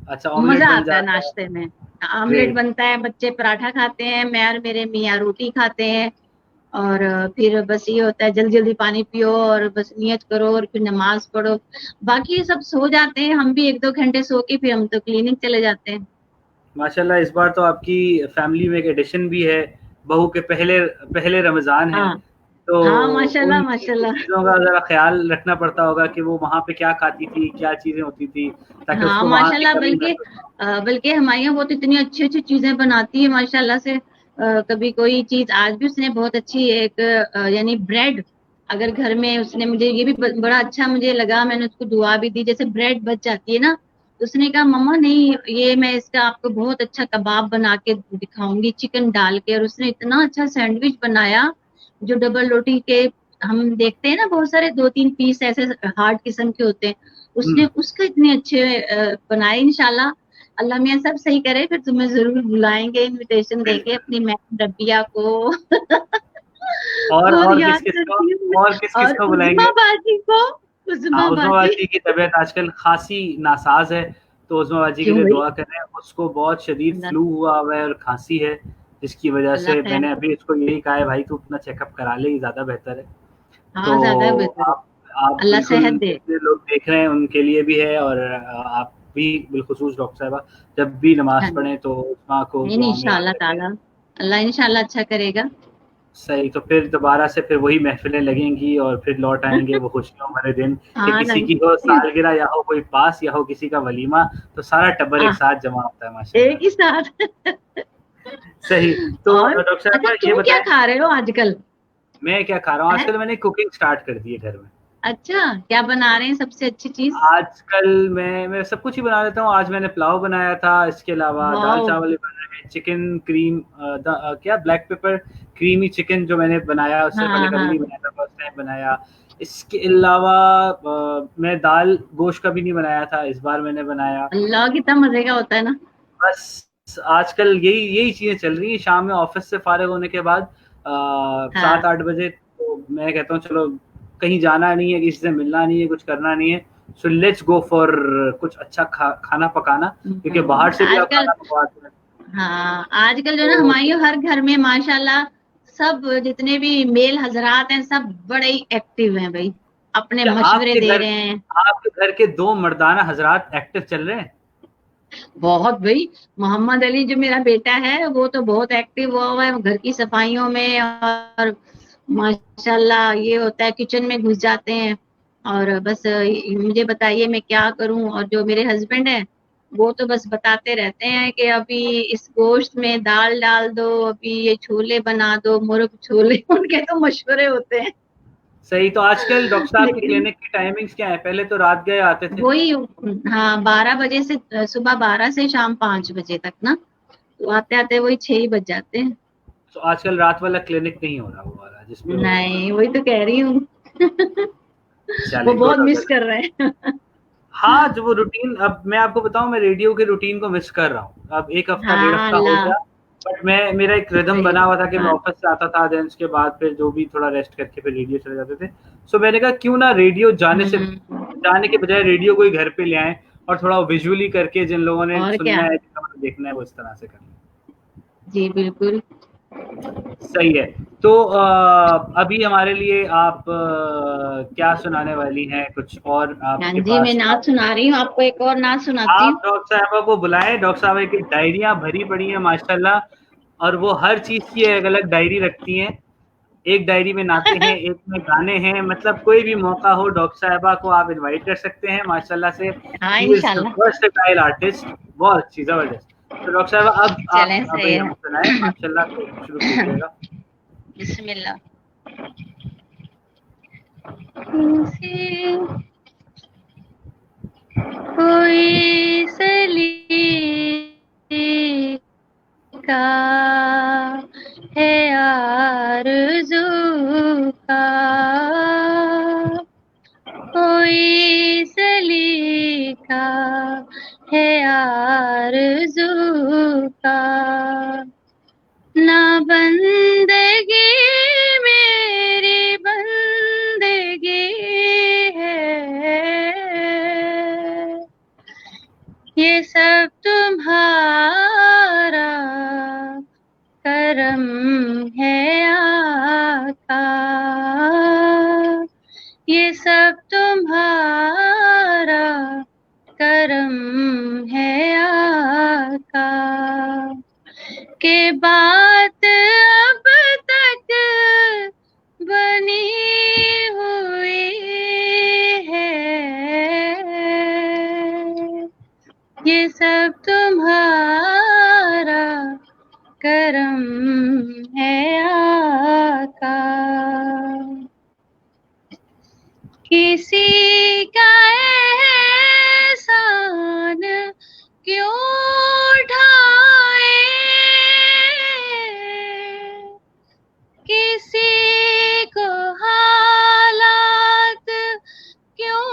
[SPEAKER 1] اچھا آملیٹ
[SPEAKER 2] مزہ
[SPEAKER 1] بن
[SPEAKER 2] آتا ہے
[SPEAKER 1] جاتا ہے.
[SPEAKER 2] ناشتے میں. Omelette
[SPEAKER 1] great.
[SPEAKER 2] بنتا ہے، بچے پراٹھا کھاتے ہیں، میں اور میرے میاں روٹی کھاتے ہیں. اور پھر بس یہ ہوتا ہے جلدی جلدی پانی پیو، اور بس نیت کرو، اور پھر نماز پڑھو. باقی یہ سب سو جاتے ہیں، ہم بھی 1-2 گھنٹے سو کے پھر ہم تو کلینک چلے جاتے ہیں.
[SPEAKER 1] ماشاء اللہ اس بار تو آپ کی فیملی میں ایک ایڈیشن بھی ہے، بہو کے پہلے رمضان ہے،
[SPEAKER 2] ہاں
[SPEAKER 1] تو
[SPEAKER 2] ہاں ماشاء اللہ
[SPEAKER 1] ان
[SPEAKER 2] ماشاء
[SPEAKER 1] ان
[SPEAKER 2] اللہ.
[SPEAKER 1] چیزوں کا ذرا خیال رکھنا پڑتا ہوگا کہ وہ وہاں پہ کیا کھاتی تھی، کیا چیزیں ہوتی تھی، تاکہ اس
[SPEAKER 2] ہاں
[SPEAKER 1] کو وہاں
[SPEAKER 2] ماشاء
[SPEAKER 1] کی
[SPEAKER 2] اللہ.
[SPEAKER 1] کمی محسوس نہ ہو.
[SPEAKER 2] بلکہ ہماری وہ تو اتنی اچھی اچھی چیزیں بناتی ہے ماشاء اللہ سے. کبھی کوئی چیز آج بھی اس نے بہت اچھی ایک یعنی بریڈ، اگر گھر میں اس نے، مجھے یہ بھی بڑا اچھا مجھے لگا، میں نے اس کو دعا بھی دی. جیسے بریڈ بچ جاتی ہے نا، اس نے کہا مما نہیں، یہ میں اس کا آپ کو بہت اچھا کباب بنا کے دکھاؤں گی چکن ڈال کے. اور اس نے اتنا اچھا سینڈوچ بنایا، جو ڈبل روٹی کے ہم دیکھتے ہیں نا بہت سارے 2-3 پیس ایسے ہارڈ قسم کے ہوتے ہیں، اس نے اس کا اتنے اچھے بنائے. انشاءاللہ اللہ میاں سب صحیح کرے، پھر تمہیں ضرور بلائیں گے انویٹیشن دے کے اپنی میم ربیہ کو. بہت
[SPEAKER 1] اور
[SPEAKER 2] یاد کرتی ہوں.
[SPEAKER 1] اور کس
[SPEAKER 2] اور
[SPEAKER 1] کو بلائیں
[SPEAKER 2] عظمیٰ
[SPEAKER 1] گے؟
[SPEAKER 2] باجی کو،
[SPEAKER 1] ہاں،
[SPEAKER 2] عظمیٰ
[SPEAKER 1] عظمیٰ
[SPEAKER 2] باجی.
[SPEAKER 1] باجی کی طبیعت آج کل خاصی ناساز ہے، تو عظمیٰ باجی کے
[SPEAKER 2] کیوں
[SPEAKER 1] لیے
[SPEAKER 2] بھائی؟
[SPEAKER 1] دعا کریں. اس کو بہت شدید
[SPEAKER 2] اللہ
[SPEAKER 1] فلو ہوا ہوا ہے اور کھانسی ہے، جس کی وجہ
[SPEAKER 2] اللہ
[SPEAKER 1] سے میں
[SPEAKER 2] خیر.
[SPEAKER 1] نے ابھی اس کو یہی کہا ہے بھائی تو اپنا چیک اپ کرا لے، زیادہ بہتر ہے. تو
[SPEAKER 2] ہاں زیادہ بہتر ہے.
[SPEAKER 1] آپ
[SPEAKER 2] اللہ
[SPEAKER 1] بالکل
[SPEAKER 2] صحت دے.
[SPEAKER 1] جتنے لوگ دیکھ رہے ہیں ان کے لیے بھی ہے، اور آپ بھی بالخصوص ڈاکٹر صاحبہ جب بھی
[SPEAKER 2] ہاں
[SPEAKER 1] نماز
[SPEAKER 2] جی.
[SPEAKER 1] پڑھیں تو عظمیٰ کو
[SPEAKER 2] نہیں نہیں
[SPEAKER 1] دعا
[SPEAKER 2] ان
[SPEAKER 1] میں
[SPEAKER 2] شاء
[SPEAKER 1] یاد
[SPEAKER 2] اللہ
[SPEAKER 1] رکھیں.
[SPEAKER 2] تعالیٰ اللہ انشاء اللہ اچھا کرے گا.
[SPEAKER 1] صحیح. تو پھر دوبارہ سے پھر وہی محفلیں لگیں گی اور پھر لوٹ آئیں گے وہ خوشیوں بھرے دن کہ
[SPEAKER 2] ہاں
[SPEAKER 1] کسی کی ہو سالگرہ یا ہو کوئی پاس یا ہو کسی کا ولیمہ تو سارا ٹبر ایک ساتھ جمع ہوتا ہے ماشاء اللہ.
[SPEAKER 2] ایک ہی ساتھ.
[SPEAKER 1] صحیح. تو
[SPEAKER 2] اور
[SPEAKER 1] ڈاکٹر
[SPEAKER 2] اچھا
[SPEAKER 1] صاحبہ یہ
[SPEAKER 2] تم کیا
[SPEAKER 1] بتائیں
[SPEAKER 2] کھا رہے ہو آج کل؟
[SPEAKER 1] میں کیا کھا رہا ہوں آج
[SPEAKER 2] ہے؟
[SPEAKER 1] کل. میں نے کوکنگ اسٹارٹ کر دی ہے گھر میں.
[SPEAKER 2] اچھا کیا بنا رہے ہیں سب سے اچھی چیز؟
[SPEAKER 1] آج کل میں سب کچھ ہی بنا لیتا ہوں. آج میں نے پلاؤ بنایا تھا, اس کے علاوہ دال
[SPEAKER 2] واؤ.
[SPEAKER 1] چاول بھی بنائے ہیں, چکن کریم کیا بلیک پیپر کریمی چکن جو میں نے بنایا, اس سے پہلے
[SPEAKER 2] ہاں
[SPEAKER 1] کبھی
[SPEAKER 2] ہاں
[SPEAKER 1] نہیں بنایا تھا, فرسٹ ٹائم بنایا. اس کے علاوہ میں دال گوشت کا بھی نہیں بنایا تھا, اس بار میں نے بنایا.
[SPEAKER 2] اللہ کتنا مزے کا ہوتا ہے نا.
[SPEAKER 1] بس آج کل یہی چیزیں چل رہی ہیں. شام میں آفس سے فارغ ہونے کے بعد 7-8 بجے تو میں کہتا ہوں چلو کہیں جانا نہیں ہے, کسی سے ملنا نہیں ہے, کچھ کرنا نہیں ہے, سو لیٹس گو فار کچھ اچھا کھانا پکانا, کیونکہ باہر سے بھی
[SPEAKER 2] آج
[SPEAKER 1] آپ
[SPEAKER 2] کل
[SPEAKER 1] کھانا پکواتے ہیں.
[SPEAKER 2] ہاں آج کل جو ہے نا
[SPEAKER 1] تو
[SPEAKER 2] ہماری ہر گھر میں ماشاءاللہ سب جتنے بھی میل حضرات ہیں سب بڑے ہی ایکٹیو ہیں بھائی, اپنے
[SPEAKER 1] کیا
[SPEAKER 2] مشورے دے رہے ہیں.
[SPEAKER 1] آپ کے گھر کے 2 مردانہ حضرات ایکٹیو چل رہے ہیں؟
[SPEAKER 2] بہت بھائی. محمد علی جو میرا بیٹا ہے وہ تو بہت ایکٹیو ہوا ہے گھر کی صفائیوں میں, اور ماشاءاللہ یہ ہوتا ہے کچن میں گھس جاتے ہیں اور بس مجھے بتائیے میں کیا کروں. اور جو میرے ہسبینڈ ہیں وہ تو بس بتاتے رہتے ہیں کہ ابھی اس گوشت میں دال ڈال دو, ابھی یہ چھولے بنا دو, مرغ چھولے. ان کے تو مشورے ہوتے ہیں.
[SPEAKER 1] صحیح. تو آج کل ڈاکٹر صاحب کی
[SPEAKER 2] لیکن
[SPEAKER 1] کلینک کی ٹائمنگز کیا ہیں؟ پہلے تو رات گئے آتے تھے.
[SPEAKER 2] وہی ہاں 12 بجے سے صبح 12 سے شام 5 بجے تک نا, تو آتے آتے وہی 6 ہی بج جاتے ہیں.
[SPEAKER 1] تو آج کل رات والا کلینک نہیں ہو رہا وہ والا جس پہ وہ
[SPEAKER 2] نہیں وہی تو کہہ رہی ہوں. وہ
[SPEAKER 1] چلے
[SPEAKER 2] بہت
[SPEAKER 1] گڈ ہو
[SPEAKER 2] مس
[SPEAKER 1] گیا.
[SPEAKER 2] کر رہے ہیں.
[SPEAKER 1] ہاں جو وہ روٹین, اب میں آپ کو بتاؤں میں ریڈیو کے روٹین کو مس کر رہا ہوں. اب 1 ہفتہ 1.5
[SPEAKER 2] ہاں
[SPEAKER 1] ہفتہ ہو
[SPEAKER 2] اللہ
[SPEAKER 1] گیا, بٹ میرا ایک ردم
[SPEAKER 2] صحیح
[SPEAKER 1] بنا ہوا تھا کہ میں
[SPEAKER 2] بات.
[SPEAKER 1] آفس سے آتا تھا, دین اس کے بعد پھر جو بھی تھوڑا ریسٹ کر کے پھر ریڈیو چلے جاتے تھے. سو میں نے کہا کیوں نہ ریڈیو جانے کے بجائے ریڈیو کو ہی گھر پہ لے آئیں اور تھوڑا ویژولی کر کے جن لوگوں نے
[SPEAKER 2] اور کیا.
[SPEAKER 1] سننا ہے جن لوگوں نے دیکھنا ہے وہ اس طرح سے کرنا ہے.
[SPEAKER 2] جی بالکل.
[SPEAKER 1] صحیح ہے. تو ابھی ہمارے لیے آپ کیا سنانے والی ہیں؟ کچھ اور
[SPEAKER 2] ہاں
[SPEAKER 1] آپ کے
[SPEAKER 2] جی میں
[SPEAKER 1] پاس
[SPEAKER 2] نعت سنا رہی ہوں آپ کو, ایک اور نعت سناتی
[SPEAKER 1] آپ
[SPEAKER 2] ہوں.
[SPEAKER 1] ڈاکٹر صاحبہ کو بلائیں. ڈاکٹر صاحبہ کی ڈائریاں بھری پڑی ہیں ماشاءاللہ, اور وہ ہر چیز کی ایک الگ ڈائری رکھتی ہیں. ایک ڈائری میں نعتیں ہیں, ایک میں گانے ہیں, مطلب کوئی بھی موقع ہو ڈاکٹر صاحبہ کو آپ انوائٹ کر سکتے ہیں ماشاءاللہ سے.
[SPEAKER 2] ہاں
[SPEAKER 1] شی از دی
[SPEAKER 2] انشاءاللہ.
[SPEAKER 1] ورسٹائل آرٹسٹ, بہت اچھی زبردست. تو ڈاکٹر صاحبہ اب آپ
[SPEAKER 2] چلیں
[SPEAKER 1] ابھی
[SPEAKER 2] صحیح
[SPEAKER 1] ہم سنائیں
[SPEAKER 2] ہے.
[SPEAKER 1] ماشاءاللہ, تو شروع کیجیے گا.
[SPEAKER 2] بسم اللہ. کوئی سلیقہ ہے آرزو کا, کوئی سلیقہ ہے آرزو کا, نہ بندگی میری بندگی ہے, یہ سب تمہارا کرم ہے آقا, یہ سب تمہارا کرم ہے آقا, کہ بات اب تک بنی ہوئی ہے, یہ سب تمہارا کرم ہے آقا. کسی کا احسان کیوں ڈھائے, کسی کو حالات کیوں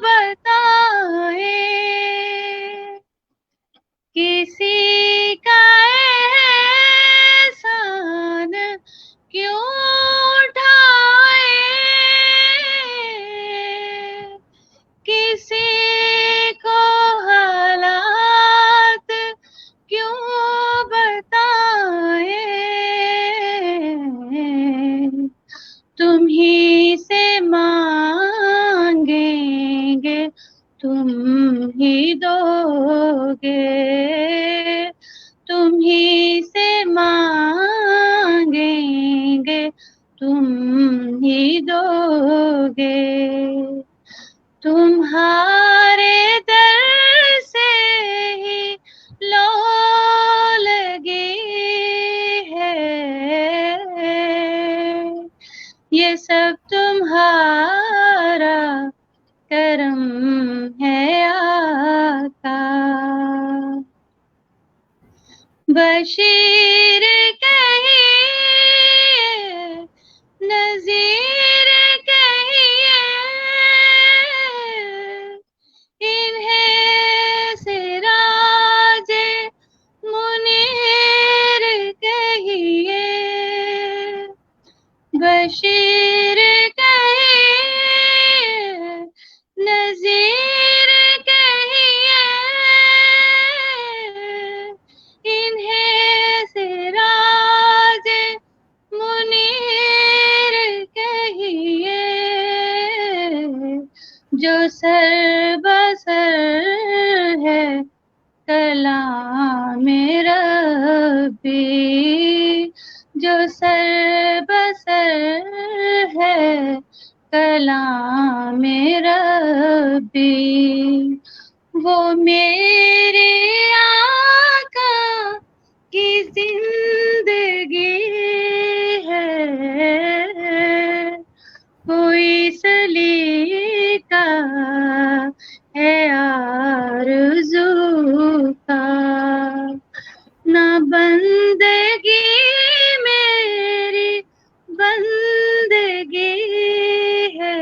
[SPEAKER 2] بتائے, کسی کا احسان کیوں ڈھائے, یہ سب تمہارا کرم ہے آقا. بشیر کہیے نذیر کہیے انہیں سراج منیر کہیے. بشیر کہیے نذیر کہیے انہیں سراج منیر کہیے. جو سر بسر ہے کلام ربی، جو سر بسر ہے کلام ربی، وہ میرے آقا کی زندگی ہے. کوئی سلیقہ ہے آرزو کا، نہ بندگی میری بندگی ہے.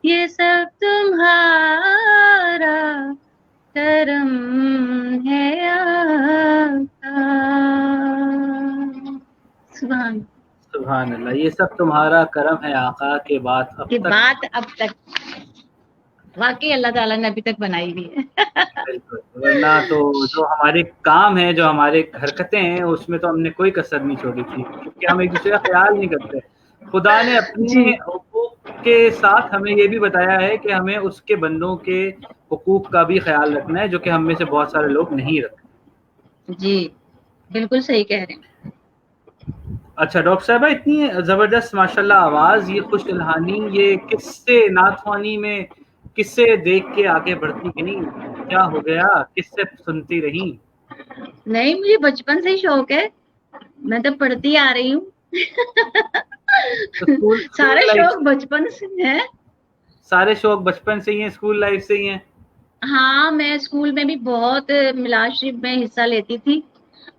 [SPEAKER 2] یہ سب تمہارا کرم ہے آقا.
[SPEAKER 1] سبحان اللہ. یہ سب تمہارا کرم ہے آقا کے بات اب
[SPEAKER 2] کی
[SPEAKER 1] تک.
[SPEAKER 2] بات اب تک واقعی اللہ تعالیٰ نے ابھی تک بنائی ہوئی ہے.
[SPEAKER 1] بالکل، ورنہ تو جو ہمارے کام ہیں، جو ہمارے حرکتیں ہیں، اس میں تو ہم نے کوئی کسر نہیں چھوڑی تھی، کیونکہ ہم ایک دوسرے کا خیال نہیں کرتے. خدا نے اپنے
[SPEAKER 2] جی
[SPEAKER 1] حقوق کے ساتھ ہمیں یہ بھی بتایا ہے کہ ہمیں اس کے بندوں کے حقوق کا بھی خیال رکھنا ہے، جو کہ ہم میں سے بہت سارے لوگ نہیں رکھتے.
[SPEAKER 2] جی بالکل صحیح کہہ رہے ہیں.
[SPEAKER 1] اچھا ڈاکٹر صاحبہ، اتنی زبردست ماشاءاللہ آواز، یہ خوش الہانی، یہ کس سے نعت خوانی میں کس سے دیکھ کے آگے بڑھتی گئی؟ کیا ہو گیا؟ کس سے سنتی رہی؟
[SPEAKER 2] نہیں، مجھے بچپن سے ہی شوق ہے، میں تو پڑھتی آ رہی ہوں. سارے شوق بچپن سے ہیں.
[SPEAKER 1] سارے شوق بچپن سے ہی ہیں، اسکول لائف سے ہی ہیں.
[SPEAKER 2] ہاں، میں اسکول میں بھی بہت میلاد شریف میں حصہ لیتی تھی،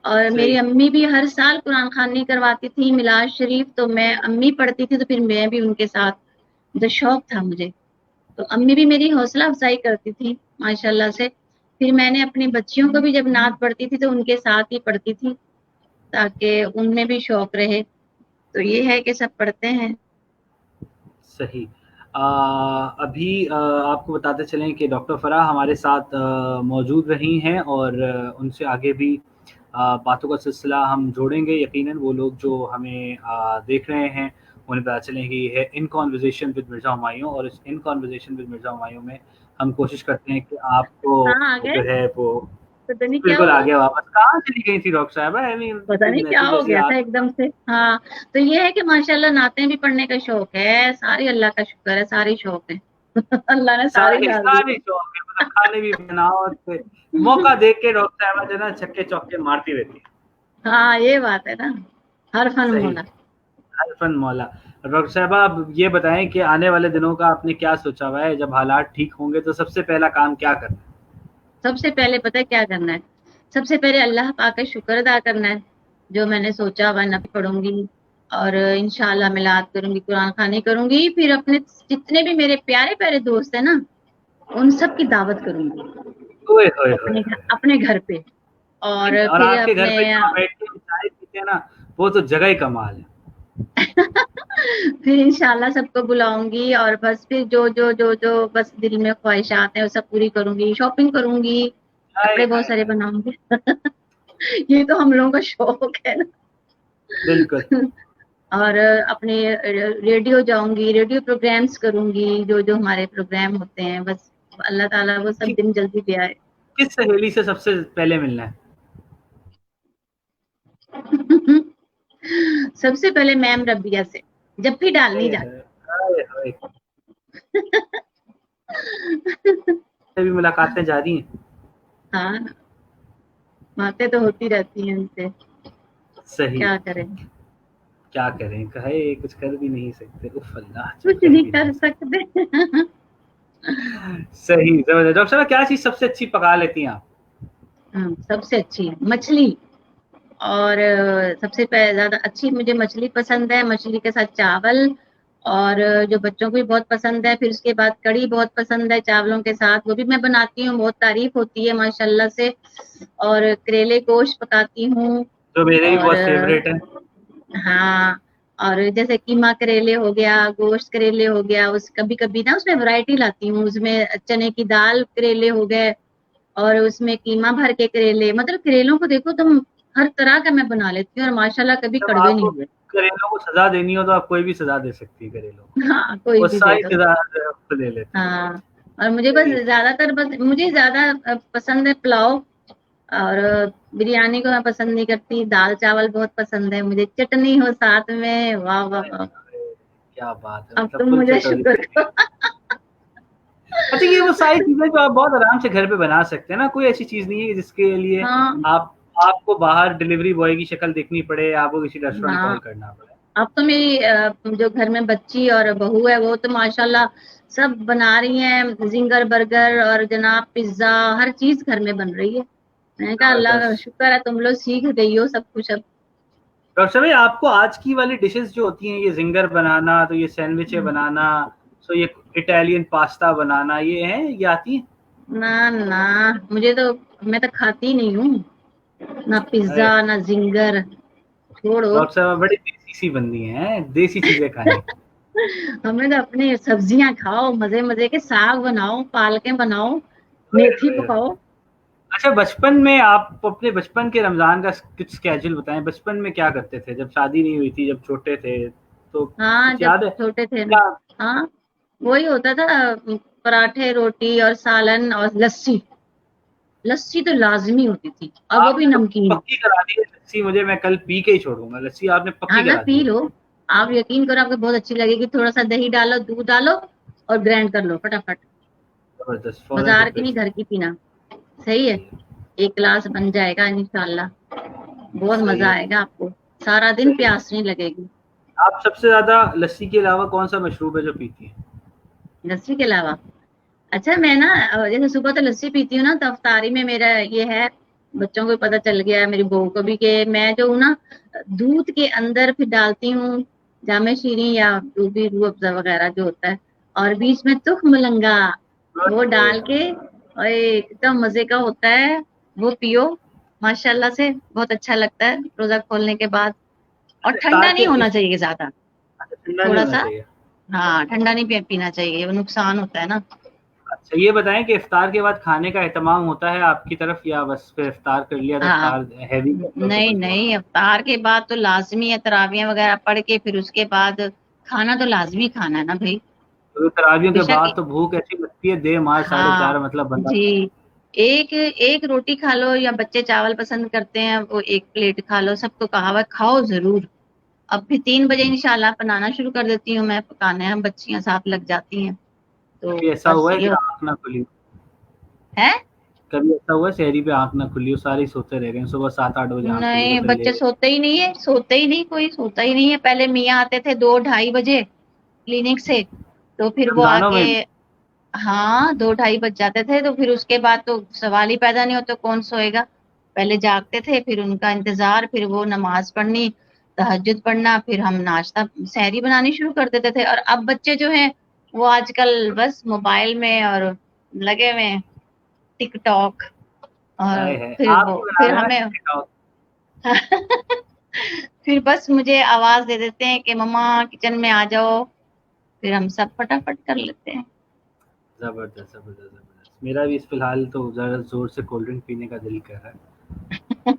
[SPEAKER 2] اور
[SPEAKER 1] صحیح.
[SPEAKER 2] میری امی بھی ہر سال قرآن خوانی کرواتی تھی، میلاد شریف. تو میں امی پڑھتی تھی تو پھر میں بھی ان کے ساتھ، جو شوق تھا مجھے، تو امی بھی میری حوصلہ افزائی کرتی تھی ماشاءاللہ سے. پھر میں نے اپنی بچیوں کو بھی جب نعت پڑھتی تھی تو ان کے ساتھ ہی پڑھتی تھی، تاکہ ان میں بھی شوق رہے. تو یہ ہے کہ سب پڑھتے ہیں.
[SPEAKER 1] صحیح. ابھی آپ کو بتاتے چلیں کہ ڈاکٹر فرح ہمارے ساتھ موجود رہی ہیں، اور ان سے آگے بھی باتوں کا سلسلہ ہم جوڑیں گے یقیناً. وہ لوگ جو ہمیں دیکھ رہے ہیں انہیں پتہ چلیں کہ یہ ہے ان کانورزیشن ود مرزا ہمایوں، اور اس ان کانورزیشن ود مرزا ہمایوں میں ہم کوشش کرتے ہیں کہ آپ کو
[SPEAKER 2] ہاں آگے
[SPEAKER 1] جو ہے وہ
[SPEAKER 2] پتہ نہیں کیا
[SPEAKER 1] بالکل
[SPEAKER 2] ہوا،
[SPEAKER 1] آگے. واپس کہاں چلی گئی تھی ڈاکٹر صاحبہ؟
[SPEAKER 2] پتہ نہیں کیا ہو گیا تھا ایک دم سے. ہاں تو یہ ہے کہ ماشاءاللہ نعتیں بھی پڑھنے کا شوق ہے. ساری اللہ کا شکر ہے، ساری شوق ہے. اللہ نے ساری ڈال دی.
[SPEAKER 1] ساری شوق ہے، مطلب کھانے بھی بناؤ، موقع دیکھ کے ڈاکٹر صاحبہ جو ہے نا چھکے چوکے مارتی رہتی ہے.
[SPEAKER 2] ہاں یہ بات ہے نا، ہر فن
[SPEAKER 1] صحیح.
[SPEAKER 2] مولا.
[SPEAKER 1] ہر فن مولا. ڈاکٹر صاحبہ اب یہ بتائیں کہ آنے والے دنوں کا آپ نے کیا سوچا ہوا ہے؟ جب حالات ٹھیک ہوں گے تو سب سے پہلا کام کیا کرنا ہے؟
[SPEAKER 2] سب سے پہلے پتہ ہے کیا کرنا ہے؟ سب سے پہلے اللہ پاک کا شکر ادا کرنا ہے. جو میں نے سوچا ہوا نفل پڑھوں گی، اور انشاءاللہ میلاد کروں گی، قرآن خوانی کروں گی. پھر اپنے جتنے بھی میرے پیارے پیارے دوست ہیں نا، ان سب کی دعوت کروں گی
[SPEAKER 1] اوئے ہوئے ہوئے.
[SPEAKER 2] اپنے گھر پہ. اور
[SPEAKER 1] اور
[SPEAKER 2] پھر
[SPEAKER 1] آپ کے گھر
[SPEAKER 2] اپنے
[SPEAKER 1] پہ جہاں بیٹھ کے چائے پیتے ہیں نا، وہ تو جگہ ہی کمال ہے.
[SPEAKER 2] پھر انشاءاللہ سب کو بلاؤں گی، اور بس پھر جو جو جو جو بس دل میں خواہشات ہیں وہ سب پوری کروں گی. شاپنگ کروں گی، کپڑے بہت سارے بناؤں گی. یہ تو ہم لوگوں کا شوق ہے نا.
[SPEAKER 1] بالکل.
[SPEAKER 2] اور اپنے ریڈیو جاؤں گی، ریڈیو پروگرامز کروں گی، جو جو ہمارے پروگرام ہوتے ہیں. بس اللہ تعالیٰ وہ سب دن جلدی دے آئے.
[SPEAKER 1] کس سہیلی سے سب سے پہلے ملنا ہے؟
[SPEAKER 2] سب سے پہلے میم ربیہ سے، جب بھی ڈالنی جاتی.
[SPEAKER 1] بھی ملاقاتیں جاری ہیں.
[SPEAKER 2] ہاں باتیں تو ہوتی رہتی ہیں ان سے،
[SPEAKER 1] صحیح.
[SPEAKER 2] کیا کریں.
[SPEAKER 1] کیا کریں, کہے کچھ کر بھی نہیں سکتے. اف اللہ,
[SPEAKER 2] کچھ نہیں کر سکتے.
[SPEAKER 1] صحیح, زبردست. ڈاکٹر صاحب کیا چیز سب سے اچھی پکا لیتی ہیں آپ؟
[SPEAKER 2] سب سے اچھی مچھلی, اور سب سے زیادہ اچھی مجھے مچھلی پسند ہے, مچھلی کے ساتھ چاول, اور جو بچوں کو بھی بہت پسند ہے. پھر اس کے بعد کڑی بہت پسند ہے چاولوں کے ساتھ, وہ بھی میں بناتی ہوں, بہت تعریف ہوتی ہے ماشاءاللہ سے. اور کریلے گوشت پکاتی ہوں,
[SPEAKER 1] جو میرے بھی
[SPEAKER 2] اور
[SPEAKER 1] بہت فیوریٹ ہے.
[SPEAKER 2] ہاں, اور جیسے قیمہ کریلے ہو گیا, گوشت کریلے ہو گیا, اس کبھی کبھی نا اس میں ورائٹی لاتی ہوں, اس میں چنے کی دال کریلے ہو گئے, اور اس میں قیمہ بھر کے کریلے. مطلب کریلوں کو دیکھو تم, ہر طرح کا میں بنا لیتی ہوں, اور ماشاءاللہ کبھی
[SPEAKER 1] جب
[SPEAKER 2] کڑوے
[SPEAKER 1] آپ کو
[SPEAKER 2] نہیں ہوئے.
[SPEAKER 1] کریلوں کو سزا دینی ہو تو آپ کوئی بھی سزا دے سکتی ہے کریلوں کو,
[SPEAKER 2] ہاں, کوئی
[SPEAKER 1] وہ
[SPEAKER 2] بھی دے
[SPEAKER 1] ساری
[SPEAKER 2] دو.
[SPEAKER 1] سزا آپ کو دے لیتے ہیں.
[SPEAKER 2] ہاں, اور مجھے بس
[SPEAKER 1] صحیح.
[SPEAKER 2] زیادہ تر مجھے زیادہ پسند ہے پلاؤ, اور بریانی کو میں پسند نہیں کرتی. دال چاول بہت پسند ہے مجھے, چٹنی ہو ساتھ میں, واہ واہ واہ.
[SPEAKER 1] کیا بات ہے,
[SPEAKER 2] اب
[SPEAKER 1] مطلب
[SPEAKER 2] تم
[SPEAKER 1] فل
[SPEAKER 2] مجھے
[SPEAKER 1] چٹوری.
[SPEAKER 2] شکر کرو.
[SPEAKER 1] اچھا, یہ وہ ساری چیزیں جو آپ بہت آرام سے گھر پہ بنا سکتے ہیں نا, کوئی ایسی چیز نہیں ہے جس کے لیے
[SPEAKER 2] ہاں
[SPEAKER 1] آپ کو باہر ڈلیوری بوائے کی شکل دیکھنی پڑے, آپ کو کسی ریسٹورینٹ
[SPEAKER 2] ہاں.
[SPEAKER 1] کال کرنا پڑے.
[SPEAKER 2] اب تو میری جو گھر میں بچی اور بہو ہے, وہ تو ماشاءاللہ سب بنا رہی ہیں, زنگر برگر اور جناب پیزا, ہر چیز گھر میں بن رہی ہے. میں نے کہا اللہ کا
[SPEAKER 1] زبردست.
[SPEAKER 2] شکر ہے, تم لوگ سیکھ گئی ہو سب کچھ. اب
[SPEAKER 1] ڈاکٹر صاحب آپ کو آج کی والی ڈشز جو ہوتی ہیں, یہ زنگر بنانا, تو یہ سینڈوچیں بنانا, تو یہ اٹالین پاستا بنانا, یہ ہیں, یہ آتی ہیں؟
[SPEAKER 2] نہ نہ, مجھے تو, میں تو کھاتی ہی نہیں ہوں, نہ
[SPEAKER 1] ارے
[SPEAKER 2] پیزا نہ زنگر, چھوڑو.
[SPEAKER 1] ڈاکٹر صاحب بڑی دیسی سی بندی ہیں, دیسی چیزیں کھانی.
[SPEAKER 2] ہمیں تو اپنی سبزیاں کھاؤ, مزے مزے کے ساگ بناؤ, پالکیں بناؤ, میتھی پکاؤ.
[SPEAKER 1] اچھا, بچپن میں آپ اپنے بچپن کے رمضان کا کچھ اسکیجول بتائیں. بچپن میں کیا کرتے تھے جب شادی نہیں ہوئی تھی, جب چھوٹے تھے, تو
[SPEAKER 2] ہاں,
[SPEAKER 1] کچھ
[SPEAKER 2] جب
[SPEAKER 1] یاد ہے
[SPEAKER 2] چھوٹے تھے نا,
[SPEAKER 1] کیا؟
[SPEAKER 2] ہاں وہی ہوتا تھا, پراٹھے روٹی اور سالن اور لسی. لسی تو لازمی ہوتی تھی, اور وہ
[SPEAKER 1] آپ
[SPEAKER 2] بھی
[SPEAKER 1] نے تو
[SPEAKER 2] نمکین.
[SPEAKER 1] پکی کرا دی ہے لسی, مجھے میں کل پی کے ہی چھوڑوں گا لسی, آپ نے
[SPEAKER 2] ہاں
[SPEAKER 1] پکی
[SPEAKER 2] نا,
[SPEAKER 1] کرا
[SPEAKER 2] پی
[SPEAKER 1] دی ہے.
[SPEAKER 2] لو, آپ یقین کرو آپ کو بہت اچھی لگے گی. تھوڑا سا دہی ڈالو, دودھ ڈالو, اور گرائنڈ کر لو فٹافٹ.
[SPEAKER 1] زبردست, فوراً
[SPEAKER 2] بازار کی نہیں,
[SPEAKER 1] پریپریشن.
[SPEAKER 2] گھر کی پینا. صحیح ہے, ایک گلاس بن جائے گا انشاءاللہ, بہت مزہ
[SPEAKER 1] صحیح ہے.
[SPEAKER 2] آئے گا آپ کو, سارا دن
[SPEAKER 1] صحیح.
[SPEAKER 2] پیاس نہیں لگے گی.
[SPEAKER 1] آپ سب سے زیادہ لسی کے علاوہ کون سا مشروب ہے جو پیتی ہیں؟
[SPEAKER 2] لسی کے علاوہ, اچھا میں نا جیسے صبح تو لسی پیتی ہوں نا, تو افطاری میں میرا یہ ہے, بچوں کو پتہ چل گیا ہے, میری بہو کو بھی, کہ میں جو ہوں نا, دودھ کے اندر پھر ڈالتی ہوں جامع شیریں یا جو بھی روح افزا وغیرہ جو ہوتا ہے, اور بیچ میں تخم ملنگا, وہ ڈال کے, اور ایک دم مزے کا ہوتا ہے, وہ پیو ماشاءاللہ سے, بہت اچھا لگتا ہے روزہ کھولنے کے بعد. اور ٹھنڈا
[SPEAKER 1] افطار کے
[SPEAKER 2] نہیں ہونا چاہیے زیادہ,
[SPEAKER 1] ٹھنڈا نہیں
[SPEAKER 2] تھوڑا
[SPEAKER 1] ہونا
[SPEAKER 2] سا,
[SPEAKER 1] چاہیے.
[SPEAKER 2] ہاں ٹھنڈا نہیں پینا چاہیے, وہ نقصان ہوتا ہے نا.
[SPEAKER 1] اچھا, یہ بتائیں کہ افطار کے بعد کھانے کا اہتمام ہوتا ہے آپ کی طرف, یا بس پھر افطار کر لیا تو
[SPEAKER 2] ہاں,
[SPEAKER 1] افطار ہیوی کر لو تو
[SPEAKER 2] نہیں
[SPEAKER 1] بس دعا.
[SPEAKER 2] نہیں, افطار کے بعد تو لازمی ہے, تراویح وغیرہ پڑھ کے پھر اس کے بعد کھانا تو لازمی کھانا ہے نا بھائی.
[SPEAKER 1] تو تراویحوں
[SPEAKER 2] بے
[SPEAKER 1] کے
[SPEAKER 2] شک.
[SPEAKER 1] بعد تو بھوک ایسی لگتی ہے, دے مار
[SPEAKER 2] ہاں
[SPEAKER 1] 4:30, مطلب بندہ.
[SPEAKER 2] جی, ایک روٹی کھا لو, یا بچے چاول پسند کرتے ہیں, وہ ایک پلیٹ کھا لو. سب کو کہا ہوا کھاؤ ضرور. اب پھر 3 بجے انشاءاللہ بنانا شروع کر دیتی ہوں میں پکانے, بچیاں ساتھ لگ جاتی ہیں. تو
[SPEAKER 1] کبھی ایسا
[SPEAKER 2] بس
[SPEAKER 1] ہوا ہے
[SPEAKER 2] یہ
[SPEAKER 1] کہ آنکھ نہ کھلی ہو؟
[SPEAKER 2] ہے.
[SPEAKER 1] کبھی ایسا ہوا ہے سحری پہ آنکھ نہ کھلی ہو, سارے سوتے رہ گئے, صبح 7-8 بجے آنکھ کھلی
[SPEAKER 2] نہیں,
[SPEAKER 1] تو پہلے.
[SPEAKER 2] بچے سوتے ہی نہیں ہے, سوتے ہی نہیں, کوئی سوتا ہی نہیں ہے. پہلے میاں آتے تھے 2-2:30 بجے کلینک سے, تو پھر وہ آ
[SPEAKER 1] رمضانوں
[SPEAKER 2] کے,
[SPEAKER 1] میں
[SPEAKER 2] ہاں 2-2:30 بج جاتے تھے, تو پھر اس کے بعد تو سوال ہی پیدا نہیں ہوتا کون سوئے گا. پہلے جاگتے تھے, پھر ان کا انتظار, پھر وہ نماز پڑھنی, تہجد پڑھنا, پھر ہم ناشتہ سحری بنانی شروع کر دیتے تھے. اور اب بچے جو ہیں وہ آج کل بس موبائل میں اور لگے ہوئے ہیں, ٹک ٹاک, اور
[SPEAKER 1] ہے آپ ہی بنا
[SPEAKER 2] پھر
[SPEAKER 1] رہے
[SPEAKER 2] ہمیں
[SPEAKER 1] ہیں.
[SPEAKER 2] پھر بس مجھے آواز دے دیتے ہیں کہ مما کچن میں آ جاؤ, پھر ہم سب فٹافٹ کر لیتے ہیں.
[SPEAKER 1] زبردست زبردست زبردست. میرا بھی اس فی الحال تو ذرا زور سے کولڈ ڈرنک پینے کا دل کر رہا ہے,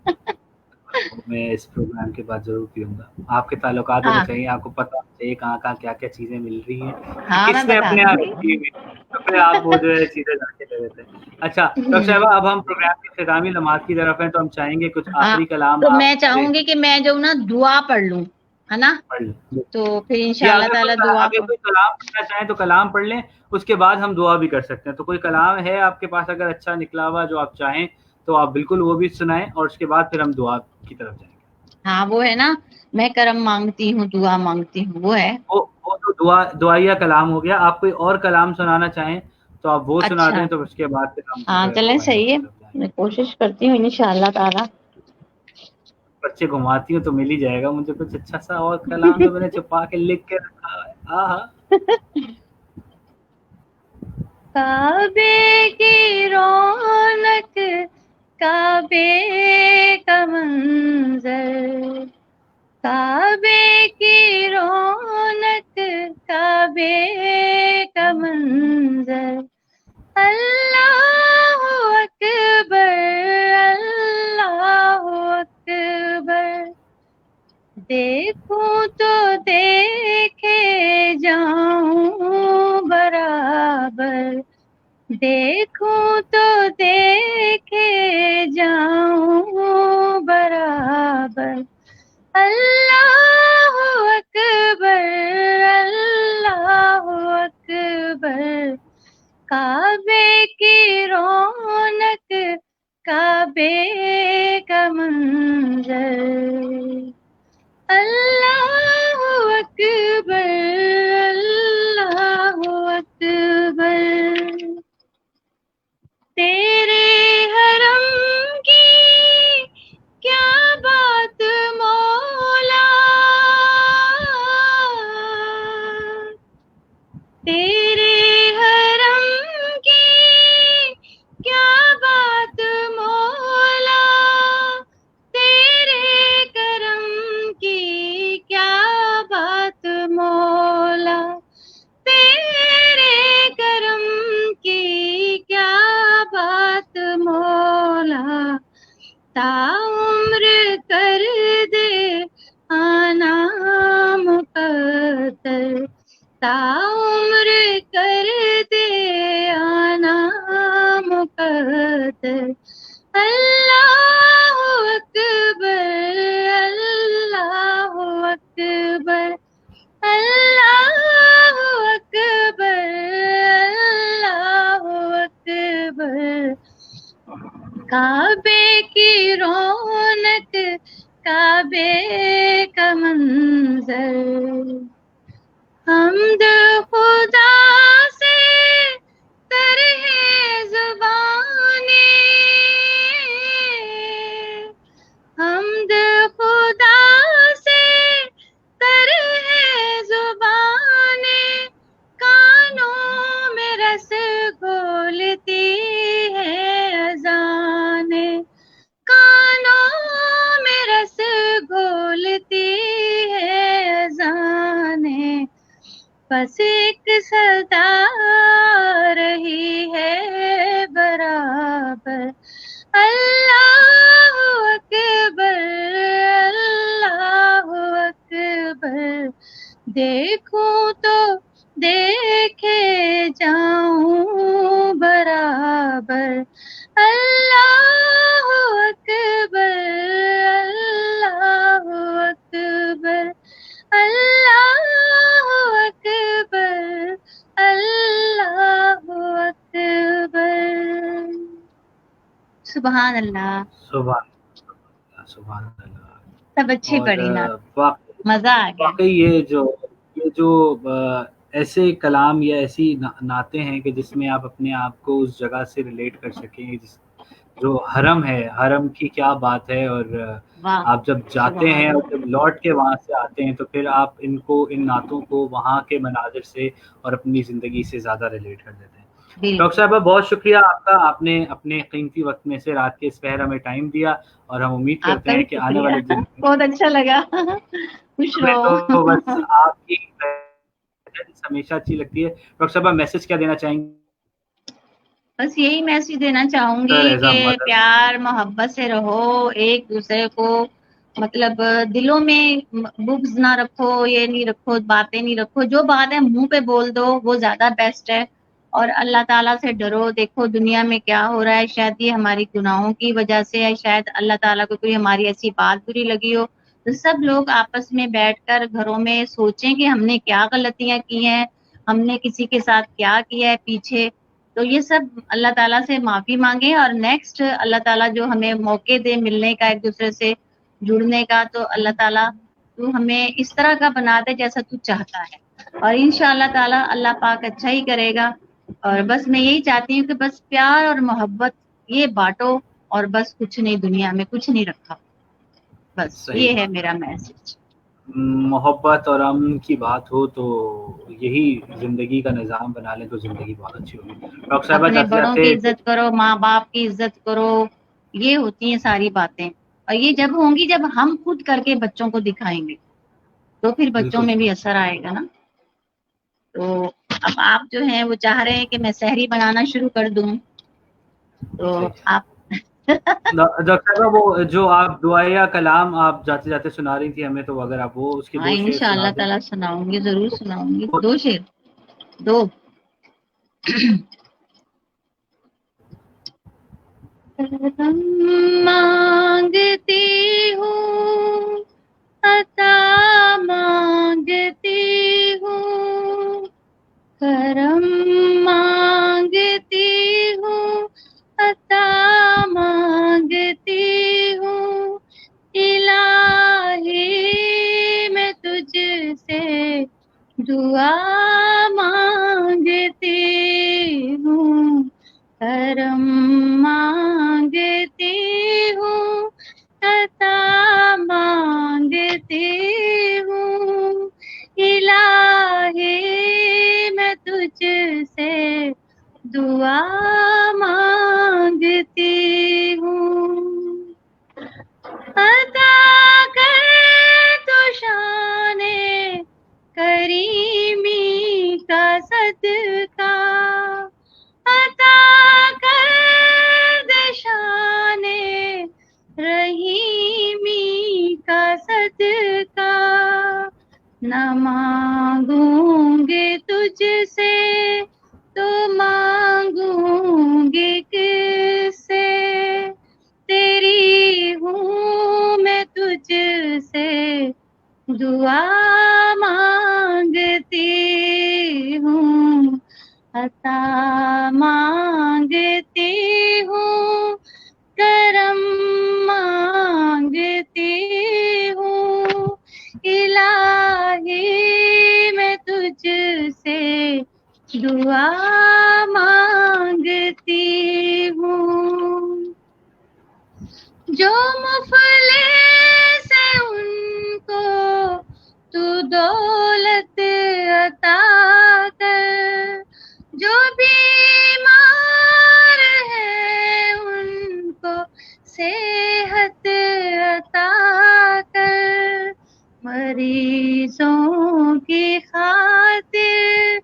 [SPEAKER 1] میں اس پروگرام کے بعد ضرور پیوں گا. آپ کے تعلقات ہونے
[SPEAKER 2] ہاں
[SPEAKER 1] چاہیے, آپ کو پتہ ہونا چاہیے کہاں کہاں کیا کیا چیزیں مل رہی ہیں, کہ
[SPEAKER 2] ہاں, میں
[SPEAKER 1] کس نے
[SPEAKER 2] بتا
[SPEAKER 1] اپنے
[SPEAKER 2] دوں
[SPEAKER 1] یہاں
[SPEAKER 2] گی.
[SPEAKER 1] رکھی ہوئی, تو پھر آپ وہ جو ہے چیزیں لا کے دے دیتے ہیں. اچھا ڈاکٹر صاحبہ, اب ہم پروگرام کی اختتامی لمحات کی طرف ہیں, تو ہم چاہیں گے کچھ
[SPEAKER 2] ہاں,
[SPEAKER 1] آخری کلام
[SPEAKER 2] تو
[SPEAKER 1] آپ
[SPEAKER 2] میں
[SPEAKER 1] سے
[SPEAKER 2] چاہوں گی کہ میں جو نا دعا پڑھ لوں, ہے نا,
[SPEAKER 1] پڑھ لیں.
[SPEAKER 2] تو پھر
[SPEAKER 1] یا
[SPEAKER 2] انشاءاللہ تعالی دعا
[SPEAKER 1] اگر کوئی کلام پڑھنا چاہیں تو کلام پڑھ لیں, اس کے بعد ہم دعا بھی کر سکتے ہیں. تو کوئی کلام ہے آپ کے پاس اگر اچھا نکلا ہوا جو آپ چاہیں, تو آپ بالکل وہ بھی سنائیں, اور اس کے بعد پھر ہم دعا کی طرف جائیں گے.
[SPEAKER 2] ہاں وہ ہے نا، میں کرم مانگتی ہوں دعا مانگتی ہوں، وہ ہے.
[SPEAKER 1] وہ تو دعائیہ کلام ہو گیا. آپ کوئی اور کلام سنانا چاہیں تو آپ وہ سنا
[SPEAKER 2] اچھا
[SPEAKER 1] دیں، تو اس کے بعد پھر ہم
[SPEAKER 2] ہاں
[SPEAKER 1] جو ہے وہ
[SPEAKER 2] چلیں
[SPEAKER 1] فائنل
[SPEAKER 2] صحیح
[SPEAKER 1] کی
[SPEAKER 2] ہے،
[SPEAKER 1] طرف جائیں
[SPEAKER 2] میں
[SPEAKER 1] گے.
[SPEAKER 2] کوشش کرتی ہوں انشاءاللہ تعالی.
[SPEAKER 1] بچے گھماتی ہوں تو مل ہی جائے گا مجھے کچھ اچھا سا اور کلام جو میں نے چھپا کے لکھ کے رکھا ہے. ہاں
[SPEAKER 2] کعبے کی رونق، کعبے کا منظر، کعبے کی رونق، کعبے کا منظر، اللہ اکبر، اللہ اکبر، دیکھوں تو دیکھے جاؤں برابر، دیکھوں تو دیکھے جاؤں برابر، اللہ اکبر، اللہ اکبر، کعبے کی رونق، کعبے کا منظر، اللہ اکبر، اللہ اکبر، تیرے حرم کی کیا بات مولا، تیرے حرم کی کیا بات مولا، تیرے کرم کی کیا بات مولا، تیرے کرم کی کیا بات مولا، تا عمر کر دے آنا مقدر، تا عمر کر دے آنا مقدر، اللہ اکبر، اللہ اکبر، اللہ اکبر، اللہ اکبر، کعبے کی رونق، کعبے کا منظر، حمد خدا سے تر ہے زبانیں، حمد خدا سے تر ہے زبانیں، کانوں میں رس گھولتی ہے اذانیں، کانوں میں رس گھولتی ہے اذانیں، بس ایک صدا رہی ہے برابر، اللہ اکبر، اللہ اکبر، دیکھوں تو دیکھے جاؤں برابر، اللہ اکبر، اللہ اکبر، اللہ اکبر، اللہ اکبر، سبحان اللہ.
[SPEAKER 1] سبحان اللہ.
[SPEAKER 2] سب اچھی
[SPEAKER 1] اور
[SPEAKER 2] پڑھی نا، مزہ آ گیا.
[SPEAKER 1] واقعی یہ جو ایسے کلام یا ایسی نعتیں ہیں کہ جس میں آپ اپنے آپ کو اس جگہ سے ریلیٹ کر سکیں، جو حرم ہے، حرم کی کیا بات ہے. اور
[SPEAKER 2] واہ
[SPEAKER 1] آپ جب جاتے ہیں اور جب لوٹ کے وہاں سے آتے ہیں تو پھر آپ ان نعتوں کو وہاں کے مناظر سے اور اپنی زندگی سے زیادہ ریلیٹ کر دیتے ہیں. ڈاکٹر صاحبہ بہت شکریہ آپ کا، آپ نے اپنے قیمتی وقت میں سے رات کے اس پہر ہمیں ٹائم دیا، اور ہم امید
[SPEAKER 2] آپ
[SPEAKER 1] کرتے
[SPEAKER 2] کا
[SPEAKER 1] ہیں
[SPEAKER 2] بھی
[SPEAKER 1] کہ آنے والے دن
[SPEAKER 2] شکریہ، بہت اچھا لگا، خوش
[SPEAKER 1] میں
[SPEAKER 2] رہو.
[SPEAKER 1] تو بس آپ کی ہمیشہ اچھی لگتی ہے. ڈاکٹر صاحبہ میسج کیا دینا چاہیں گے؟
[SPEAKER 2] بس یہی میسج دینا چاہوں گی
[SPEAKER 1] ایز
[SPEAKER 2] کہ
[SPEAKER 1] اے مدر.
[SPEAKER 2] پیار محبت سے رہو، ایک دوسرے کو مطلب دلوں میں بغض نہ رکھو، یہ نہیں رکھو، باتیں نہیں رکھو، جو بات ہے منہ پہ بول دو وہ زیادہ بیسٹ ہے. اور اللہ تعالیٰ سے ڈرو. دیکھو دنیا میں کیا ہو رہا ہے، شاید یہ ہماری گناہوں کی وجہ سے ہے، شاید اللہ تعالیٰ کو کوئی ہماری ایسی بات بری لگی ہو. تو سب لوگ آپس میں بیٹھ کر گھروں میں سوچیں کہ ہم نے کیا غلطیاں کی ہیں، ہم نے کسی کے ساتھ کیا کیا ہے پیچھے. تو یہ سب اللہ تعالیٰ سے معافی مانگیں، اور نیکسٹ اللہ تعالیٰ جو ہمیں موقع دے ملنے کا ایک دوسرے سے، جڑنے کا، تو اللہ تعالیٰ تو ہمیں اس طرح کا بنا دے جیسا تو چاہتا ہے، اور انشاءاللہ تعالیٰ اللہ پاک اچھا ہی کرے گا. اور بس میں یہی چاہتی ہوں کہ بس پیار اور محبت یہ بانٹو، اور بس کچھ نہیں، دنیا میں کچھ نہیں رکھا. بس
[SPEAKER 1] صحیح
[SPEAKER 2] یہ ہے
[SPEAKER 1] بات.
[SPEAKER 2] میرا میسج.
[SPEAKER 1] محبت اور امن کی بات ہو تو یہی زندگی کا نظام بنا لیں تو زندگی بہت اچھی ہوگی. ڈاکٹر صاحبہ
[SPEAKER 2] اپنے
[SPEAKER 1] جاتے
[SPEAKER 2] بڑوں کی
[SPEAKER 1] جاتے
[SPEAKER 2] عزت کرو، ماں باپ کی عزت کرو، یہ ہوتی ہیں ساری باتیں. اور یہ جب ہوں گی جب ہم خود کر کے بچوں کو دکھائیں گے تو پھر بچوں
[SPEAKER 1] بالکل
[SPEAKER 2] میں بھی اثر آئے گا نا. تو اب آپ جو ہیں وہ چاہ رہے ہیں کہ میں سحری بنانا شروع کر دوں، تو
[SPEAKER 1] صحیح.
[SPEAKER 2] آپ
[SPEAKER 1] ڈاکٹر صاحبہ وہ جو آپ دعائیا کلام آپ جاتے جاتے سنا رہی تھی ہمیں، تو اگر آپ وہ اس کے
[SPEAKER 2] ہاں
[SPEAKER 1] 2 شعر
[SPEAKER 2] انشاء
[SPEAKER 1] سنا
[SPEAKER 2] اللہ
[SPEAKER 1] دیں.
[SPEAKER 2] تعالیٰ سناؤں گی، ضرور سناؤں گی. 2 شعر، 2. کرم مانگتی ہوں، عطا مانگتی ہوں، کرم مانگتی ہوں، عطا مانگتی ہوں. الہی میں تجھ سے دعا مانگتی ہوں، کرم مانگتی ہوں، عطا مانگتی ہوں. الہی میں تجھ سے دعا مانگتی ہوں. عطا کر تو شان کریمی کا صدقہ، عطا کر دے شان رحیمی کا صدقہ. نہ مانگوں گے تجھ سے تو مانگوں گے کس سے، تیری ہوں میں تجھ سے دعا مانگتی ہوں، عطا مانگتی ہوں، کرم مانگتی ہوں. الہی میں تجھ سے دعا مانگتی ہوں. جو مفلس ہے ان کو تو دولت عطا کر، جو بیمار ہے ان کو صحت عطا کر. مریضوں کی خاطر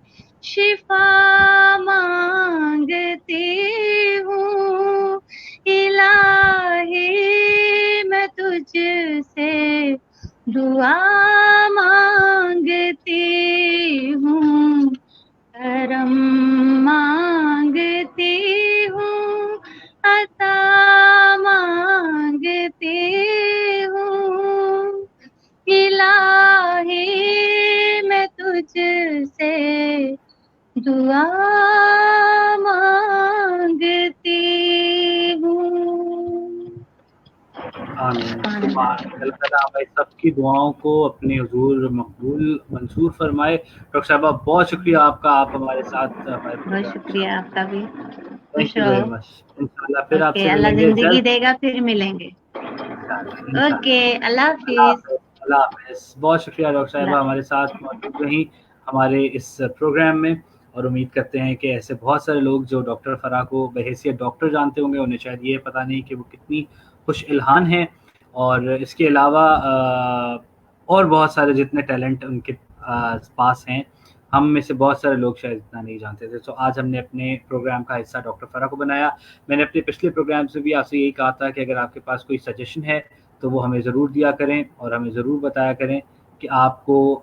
[SPEAKER 2] شفا مانگتی ہوں. الہی میں تجھ سے دعا مانگتی ہوں، کرم مانگتی ہوں، عطا مانگتی ہوں. الہی میں تجھ سے دعا مانگتی ہوں.
[SPEAKER 1] آمین. اللہ تعالیٰ ہماری سب کی دعاؤں کو اپنے حضور مقبول منظور فرمائے. ڈاکٹر صاحبہ بہت شکریہ آپ کا، آپ ہمارے ساتھ ہمارے
[SPEAKER 2] بہت
[SPEAKER 1] پروگرام میں
[SPEAKER 2] شکریہ
[SPEAKER 1] شامل
[SPEAKER 2] آپ کا بھی.
[SPEAKER 1] ہوئے.
[SPEAKER 2] خوش
[SPEAKER 1] تھینک یو ویری
[SPEAKER 2] رہو.
[SPEAKER 1] مچ. انشاءاللہ پھر آپ
[SPEAKER 2] اوکے،
[SPEAKER 1] سے
[SPEAKER 2] اللہ
[SPEAKER 1] ملیں گے
[SPEAKER 2] زندگی
[SPEAKER 1] جلد.
[SPEAKER 2] دے گا پھر ملیں گے. اوکے،
[SPEAKER 1] انشاءاللہ.
[SPEAKER 2] اللہ
[SPEAKER 1] اللہ
[SPEAKER 2] حافظ.
[SPEAKER 1] حافظ. اللہ حافظ. بہت شکریہ ڈاکٹر صاحبہ
[SPEAKER 2] اللہ
[SPEAKER 1] ہمارے ساتھ موجود رہیں ہمارے اس پروگرام میں، اور امید کرتے ہیں کہ ایسے بہت سارے لوگ جو ڈاکٹر فرا کو بحیثیت ڈاکٹر جانتے ہوں گے، انہیں شاید یہ پتہ نہیں کہ وہ کتنی خوش الحان ہیں، اور اس کے علاوہ اور بہت سارے جتنے ٹیلنٹ ان کے پاس ہیں، ہم میں سے بہت سارے لوگ شاید اتنا نہیں جانتے تھے. تو آج ہم نے اپنے پروگرام کا حصہ ڈاکٹر فرا کو بنایا. میں نے اپنے پچھلے پروگرام سے بھی آپ سے یہی کہا تھا کہ اگر آپ کے پاس کوئی سجیشن ہے تو وہ ہمیں ضرور دیا کریں، اور ہمیں ضرور بتایا کریں کہ آپ کو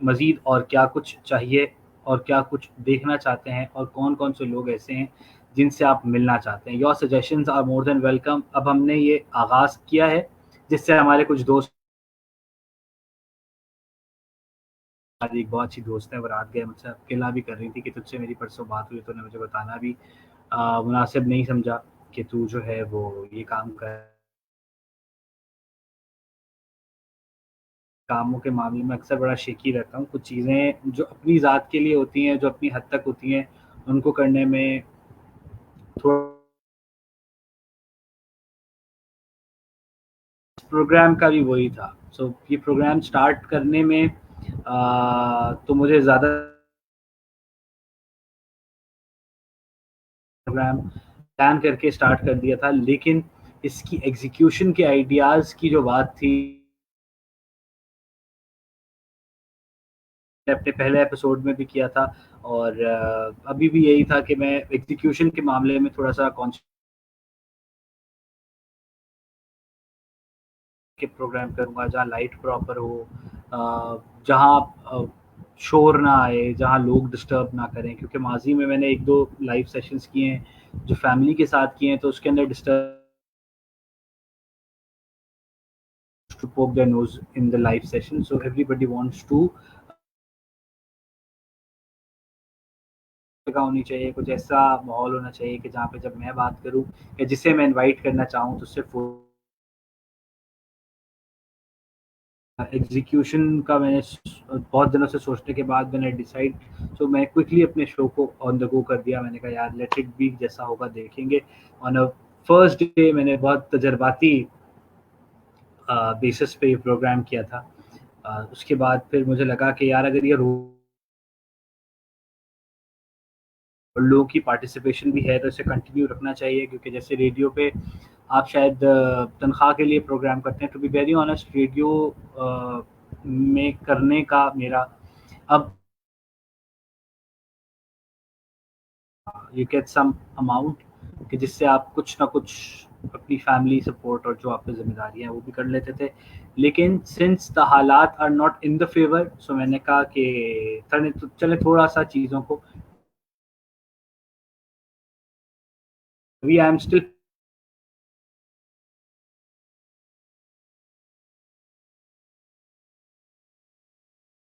[SPEAKER 1] مزید اور کیا کچھ چاہیے، اور کیا کچھ دیکھنا چاہتے ہیں، اور کون کون سے لوگ ایسے ہیں جن سے آپ ملنا چاہتے ہیں. Your suggestions are more than welcome. اب ہم نے یہ آغاز کیا ہے جس سے ہمارے کچھ دوست، ہماری ایک بہت اچھی دوست ہے، وہ رات گئے مجھ سے اکیلا بھی کر رہی تھی کہ تجھ سے میری پرسوں بات ہوئی، تو نے مجھے بتانا بھی مناسب نہیں سمجھا کہ تو جو ہے وہ یہ کام کر کاموں کے معاملے میں اکثر بڑا شیکی رہتا ہوں. کچھ چیزیں جو اپنی ذات کے لیے ہوتی ہیں, جو اپنی حد تک ہوتی ہیں, ان کو کرنے میں تھوڑا. پروگرام کا بھی وہی تھا. سو یہ پروگرام سٹارٹ کرنے میں تو مجھے زیادہ پروگرام پلان کر کے سٹارٹ کر دیا تھا, لیکن اس کی ایگزیکیوشن کے آئیڈیاز کی جو بات تھی, اپنے پہلے ایپیسوڈ میں بھی کیا تھا, اور ابھی بھی یہی تھا کہ میں ایگزیکیوشن کے معاملے میں تھوڑا سا کے پروگرام کروں گا جہاں لائٹ پراپر ہو, جہاں شور نہ آئے, جہاں لوگ ڈسٹرب نہ کریں, کیونکہ ماضی میں نے 1-2 لائیو سیشنز کیے ہیں جو فیملی کے ساتھ کیے ہیں, تو اس کے اندر disturb to poke their nose in the live session. So everybody wants to جگہ ہونی چاہیے, کچھ ایسا ماحول ہونا چاہیے کہ جہاں پہ جب میں بات کروں یا جسے میں انوائٹ کرنا چاہوں تو صرف ایگزیکیوشن کا میں نے بہت دنوں سے سوچنے کے بعد میں نے ڈیسائیڈ, تو میں کوئکلی اپنے شو کو آن دا گو کر دیا. میں نے کہا یار لیٹ اٹ بی, جیسا ہوگا دیکھیں گے. آن فرسٹ ڈے میں نے بہت تجرباتی بیسس پہ یہ پروگرام کیا تھا. اس کے بعد پھر مجھے لگا کہ یار اگر یہ لوگوں کی پارٹیسپیشن بھی ہے تو اسے کنٹینیو رکھنا چاہیے, کیونکہ جیسے ریڈیو پہ آپ شاید تنخواہ کے لیے پروگرام کرتے ہیں. To be very honest, radio میں کرنے کا میرا اب یو گیٹ سم اماؤنٹ کہ جس سے آپ کچھ نہ کچھ اپنی فیملی سپورٹ اور جو آپ کی ذمہ داریاں ہیں وہ بھی کر لیتے تھے. لیکن سنس دا حالات are not in the favour, so میں نے کہا کہ چلے تھوڑا سا چیزوں کو I am still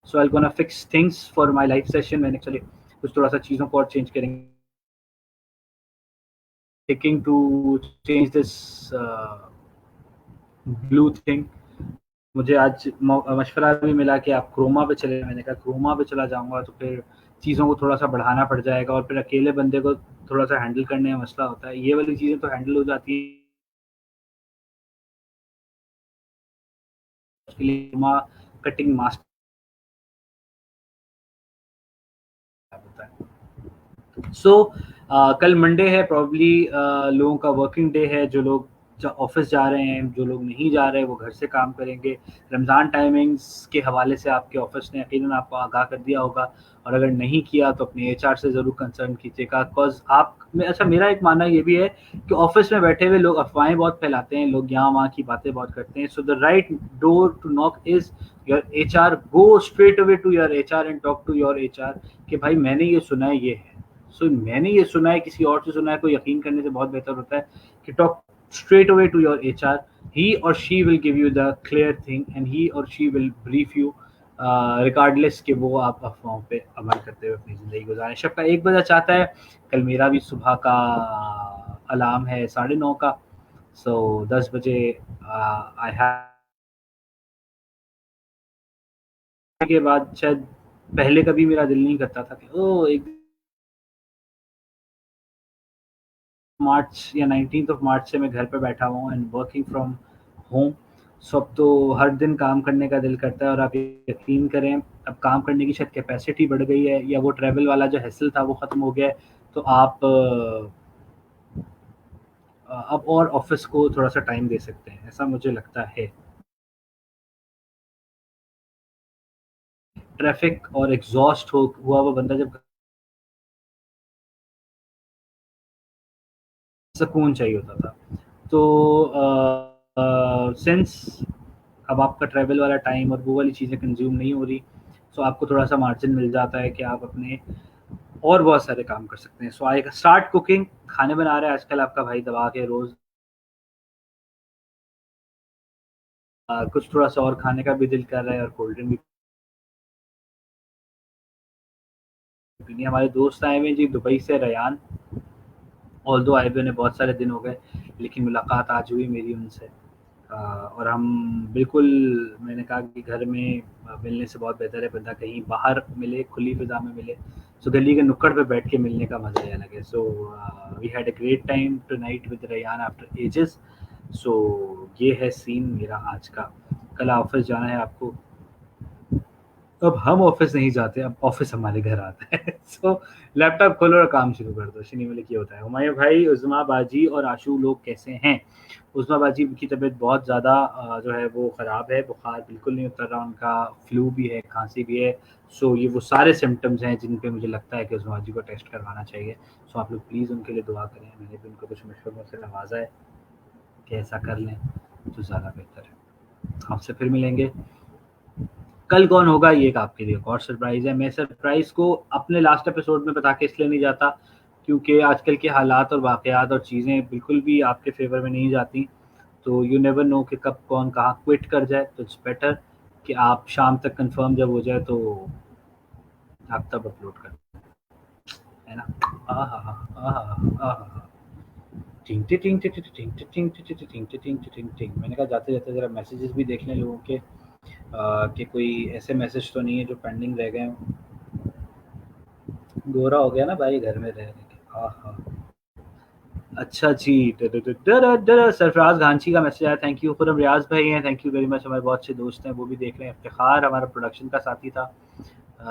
[SPEAKER 1] so I'll gonna fix things for my live session. میں نے چلے کچھ تھوڑا سا چیزوں کو اور چینج کریں گے. Taking to change this blue thing. مجھے آج مشورہ بھی ملا کہ آپ کروما پہ چلے. میں نے کہا کروما پہ چلا جاؤں گا تو پھر چیزوں کو تھوڑا سا بڑھانا پڑ جائے گا, اور پھر اکیلے بندے کو تھوڑا سا ہینڈل کرنے میں مسئلہ ہوتا ہے. یہ والی چیزیں تو ہینڈل ہو جاتی ہیں اس کے لیے کٹنگ ماسک ہوتا ہے. سو کل منڈے ہے, پرابلی لوگوں کا ورکنگ ڈے ہے. جو لوگ آفس جا رہے ہیں, جو لوگ نہیں جا رہے وہ گھر سے کام کریں گے. رمضان ٹائمنگز کے حوالے سے آپ کے آفس نے یقیناً آپ کو آگاہ کر دیا ہوگا, اور اگر نہیں کیا تو اپنے ایچ آر سے ضرور کنسرن کیجیے گا. بیکاز آپ اچھا میرا ایک ماننا یہ بھی ہے کہ آفس میں بیٹھے ہوئے لوگ افواہیں بہت پھیلاتے ہیں, لوگ یہاں وہاں کی باتیں بہت کرتے ہیں. سو the right door to knock is your H R. Go straight away to your H R and talk to your H R کہ بھائی میں نے یہ سنا ہے, یہ ہے. سو میں نے یہ سنا ہے, کسی اور سے سنا ہے, کو یقین کرنے سے بہت بہتر ہوتا ہے کہ talk straight away to your HR. He or she will give you the clear thing and he or she will brief you regardless کہ وہ آپ افواہوں پہ عمل کرتے ہوئے اپنی زندگی گزاریں. شب کا 1 بجا چاہتا ہے, کل میرا بھی صبح کا الارم ہے 9:30 کا. سو 10 بجے I have کے بعد شاید پہلے کبھی میرا دل نہیں کرتا تھا کہ ایک مارچ یا 19 مارچ سے میں گھر پہ بیٹھا ہوا ہوں اینڈ ورکنگ فرام ہوم. سو اب تو ہر دن کام کرنے کا دل کرتا ہے, اور آپ یقین کریں اب کام کرنے کی شاید کیپیسٹی بڑھ گئی ہے, یا وہ ٹریول والا جو ہیسل تھا وہ ختم ہو گیا ہے, تو آپ اب اور آفس کو تھوڑا سا ٹائم دے سکتے ہیں, ایسا مجھے لگتا ہے. ٹریفک اور ایگزاسٹ ہوا وہ بندہ جب سکون چاہیے ہوتا تھا, تو سنس اب آپ کا ٹریول والا ٹائم اور وہ والی چیزیں کنزیوم نہیں ہو رہی, سو آپ کو تھوڑا سا مارجن مل جاتا ہے کہ آپ اپنے اور بہت سارے کام کر سکتے ہیں. سو آئی اسٹارٹ کوکنگ. کھانے بنا رہے ہیں آج کل آپ کا بھائی دبا کے روز, کچھ تھوڑا سا اور کھانے کا بھی دل کر رہا ہے, اور کولڈ ڈرنک بھی. ہمارے دوست آئے ہوئے جی دبئی سے, ریان. آل دو آئے ہوئے نے بہت سارے دن ہو گئے, لیکن ملاقات آج ہوئی میری ان سے. اور ہم بالکل میں نے کہا کہ گھر میں ملنے سے بہت بہتر ہے بندہ کہیں باہر ملے, کھلی فضا میں ملے. سو گلی کے نکڑ پہ بیٹھ کے ملنے کا مزہ ہی الگ ہے. So we had a great time tonight with Ryan after ages. So یہ ہے سین میرا آج کا. کل آفس جانا ہے آپ کو. اب ہم آفس نہیں جاتے, اب آفس ہمارے گھر آتا ہے. سو لیپ ٹاپ کھولو اور کام شروع کر دو. شنی ملک یہ ہوتا ہے. ہمایوں بھائی, عظما باجی اور آشو لوگ کیسے ہیں؟ عظما باجی کی طبیعت بہت زیادہ جو ہے وہ خراب ہے, بخار بالکل نہیں اتر رہا ان کا, فلو بھی ہے, کھانسی بھی ہے. سو یہ وہ سارے سمٹمز ہیں جن پہ مجھے لگتا ہے کہ عظما باجی کو ٹیسٹ کروانا چاہیے. سو آپ لوگ پلیز ان کے لیے دعا کریں. میں نے بھی ان کو کچھ مشوروں سے نوازا ہے کہ ایسا کر لیں تو زیادہ بہتر ہے. آپ سے پھر ملیں گے. کل کون ہوگا یہ ایک آپ کے لیے ایک اور سرپرائز ہے. میں سرپرائز کو اپنے لاسٹ ایپیسوڈ میں بتا کے اس لیے نہیں جاتا کیونکہ آج کل کے حالات اور واقعات اور چیزیں بالکل بھی آپ کے فیور میں نہیں جاتی. تو یو نیور نو کہ کب کون کہاں کوئٹ کر جائے. تو اٹس بیٹر کہ آپ شام تک کنفرم جب ہو جائے تو آپ تب اپلوڈ کر دیں, ہے نا. میں نے کہا جاتے جاتے ذرا میسیجز بھی دیکھ لیں لوگوں کے کہ کوئی ایسے میسج تو نہیں ہے جو پینڈنگ رہ گئے ہوں. گورا ہو گیا نا بھائی گھر میں رہ رہ کے. اچھا جی, سرفراز گھانچی کا میسج آیا. Thank you. خرم ریاض بھائی ہیں, تھینک یو ویری مچ. ہمارے بہت سے دوست ہیں وہ بھی دیکھ رہے ہیں. افتخار ہمارا پروڈکشن کا ساتھی تھا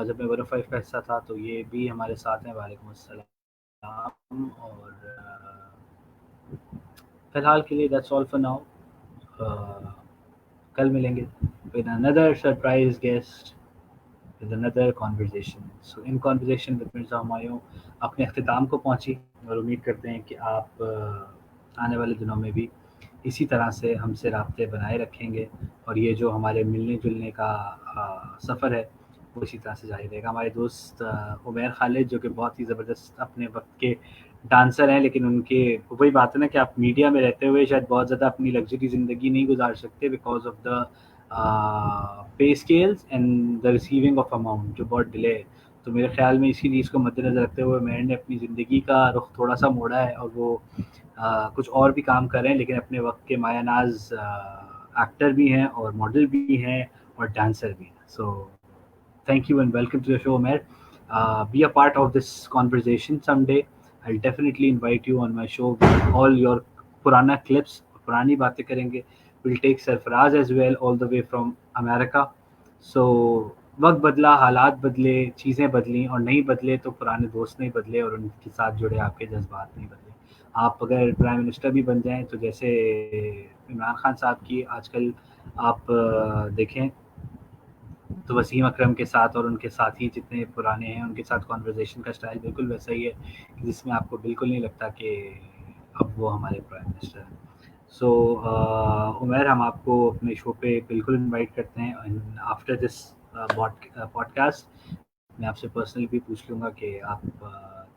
[SPEAKER 1] جب میں 105 کا حصہ تھا, تو یہ بھی ہمارے ساتھ ہیں. وعلیکم السلام. اور فی الحال کے لیے دیٹس آل فار ناؤ. کل ملیں گے with another surprise guest with another conversation. So in conversation with Mirza Humayun اپنے اختتام کو پہنچی, اور امید کرتے ہیں کہ آپ آنے والے دنوں میں بھی اسی طرح سے ہم سے رابطے بنائے رکھیں گے, اور یہ جو ہمارے ملنے جلنے کا سفر ہے وہ اسی طرح سے جاری رہے گا. ہمارے دوست عمیر خالد جو کہ بہت ہی زبردست اپنے وقت کے ڈانسر ہیں, لیکن ان کے وہی بات ہے نا کہ آپ میڈیا میں رہتے ہوئے شاید بہت زیادہ اپنی لگژری زندگی نہیں گزار سکتے because of the pay scales and the receiving of amount جو بہت ڈیلے ہے. تو میرے خیال میں اسی چیز کو مد نظر رکھتے ہوئے میں نے اپنی زندگی کا رخ تھوڑا سا موڑا ہے, اور وہ کچھ اور بھی کام کر رہے ہیں, لیکن اپنے وقت کے مایہ ناز ایکٹر بھی ہیں اور ماڈل بھی ہیں اور ڈانسر بھی ہیں. سو thank you and welcome to the show, Umair. Be a part of this conversation someday. I'll definitely invite you on my show with all your purana clips. پرانی باتیں کریں گے. We'll take Sarfaraz as well all the way from America. So وقت بدلا, حالات بدلے, چیزیں بدلیں, اور نہیں بدلے تو پرانے دوست نہیں بدلے, اور ان کے ساتھ جڑے آپ کے جذبات نہیں بدلے. آپ اگر پرائم منسٹر بھی بن جائیں تو جیسے عمران خان صاحب کی آج کل آپ دیکھیں تو وسیم اکرم کے ساتھ اور ان کے ساتھی جتنے پرانے ہیں ان کے ساتھ کانورزیشن کا اسٹائل بالکل ویسا ہی ہے جس میں آپ کو بالکل نہیں لگتا کہ اب وہ ہمارے پرائم منسٹر ہیں. سو عمیر, ہم آپ کو اپنے شو پہ بالکل انوائٹ کرتے ہیں. آفٹر دس پوڈ کاسٹ میں آپ سے پرسنلی بھی پوچھ لوں گا کہ آپ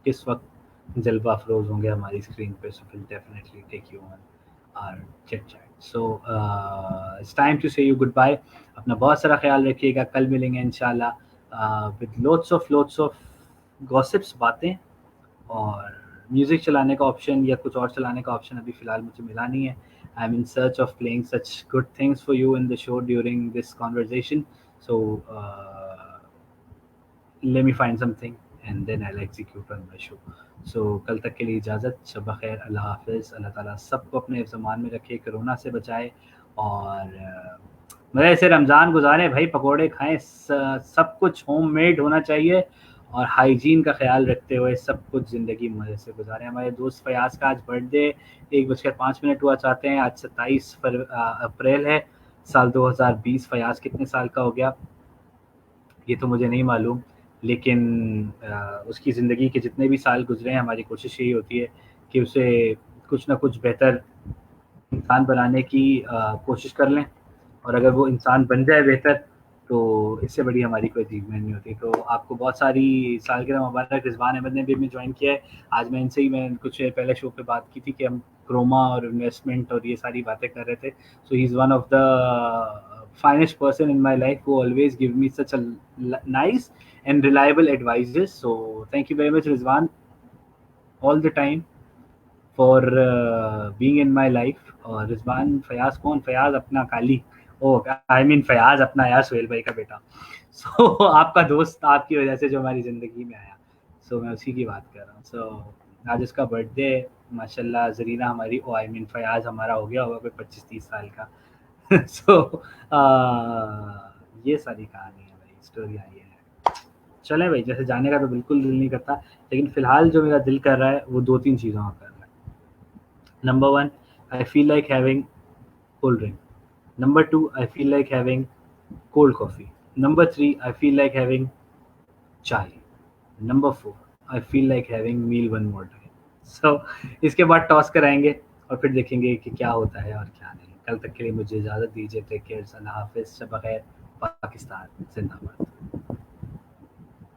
[SPEAKER 1] کس وقت جلوہ افروز ہوں گے ہماری اسکرین پہ. So will definitely take you on our chit chat. So it's time to say you goodbye. اپنا بہت سارا خیال رکھیے گا. کل ملیں گے انشاءاللہ with lots of gossips, باتیں, اور میوزک چلانے کا آپشن یا کچھ اور چلانے کا آپشن ابھی فی الحال مجھے ملا نہیں ہے. I'm in search of playing such good things for you in the show during this conversation. So let me find something and then I'll execute on my show. سو کل تک کے لیے اجازت. شب بخیر, اللہ حافظ. اللہ تعالیٰ سب کو اپنے زمان میں رکھے, کرونا سے بچائے, اور مزے سے رمضان گزاریں بھائی. پکوڑے کھائیں, سب کچھ ہوم میڈ ہونا چاہیے, اور ہائیجین کا خیال رکھتے ہوئے سب کچھ زندگی مزے سے گزاریں. ہمارے دوست فیاض کا آج برتھ ڈے 1:05 ہوا چاہتے ہیں. آج 27 اپریل ہے, سال 2020. فیاض کتنے سال کا ہو گیا یہ تو مجھے نہیں معلوم, لیکن اس کی زندگی کے جتنے بھی سال گزرے ہیں ہماری کوشش یہی ہوتی ہے کہ اسے کچھ نہ کچھ بہتر انسان بنانے کی کوشش کر لیں, اور اگر وہ انسان بن جائے بہتر تو اس سے بڑی ہماری کوئی اچیومنٹ نہیں ہوتی. تو آپ کو بہت ساری سالگرہ مبارک. رضوان احمد نے بھی ہمیں جوائن کیا ہے آج. میں ان سے ہی میں کچھ پہلے شو پہ بات کی تھی کہ ہم کروما اور انویسٹمنٹ اور یہ ساری باتیں کر رہے تھے. So he is one of the finest person in my life who always give me such a nice and reliable advices. So thank you very much, Rizwan, all the time for being in my life. اور رضوان فیاض کون؟ فیاض اپنا کالی، آئی مین فیاض اپنا آیا سہیل بھائی کا بیٹا. سو آپ کا دوست آپ کی وجہ سے جو ہماری زندگی میں آیا، سو میں اسی کی بات کر رہا ہوں. سو آج اس کا برتھ ڈے، ماشاء اللہ زرینہ ہماری آئی مین فیاض ہمارا ہو گیا ہوگا کوئی 25-30 سال کا. سو یہ ساری کہانی ہے بھائی، اسٹوری آئی ہے. چلیں بھائی، جیسے جانے کا تو بالکل دل نہیں کرتا، لیکن فی الحال جو میرا دل کر رہا ہے وہ 2-3 چیزوں کا کر رہا ہے. Number 1 I feel like having cold drink. Number 2 I feel like having cold coffee. Number 3 I feel like having chai. Number 4 I feel like having meal one more time. So اس کے بعد ٹاس کرائیں گے اور پھر دیکھیں گے کہ کیا ہوتا ہے اور کیا نہیں. کل تک کے لیے مجھے اجازت دیجیے. Take care. اللہ حافظ. شب بخیر. پاکستان زندہ باد.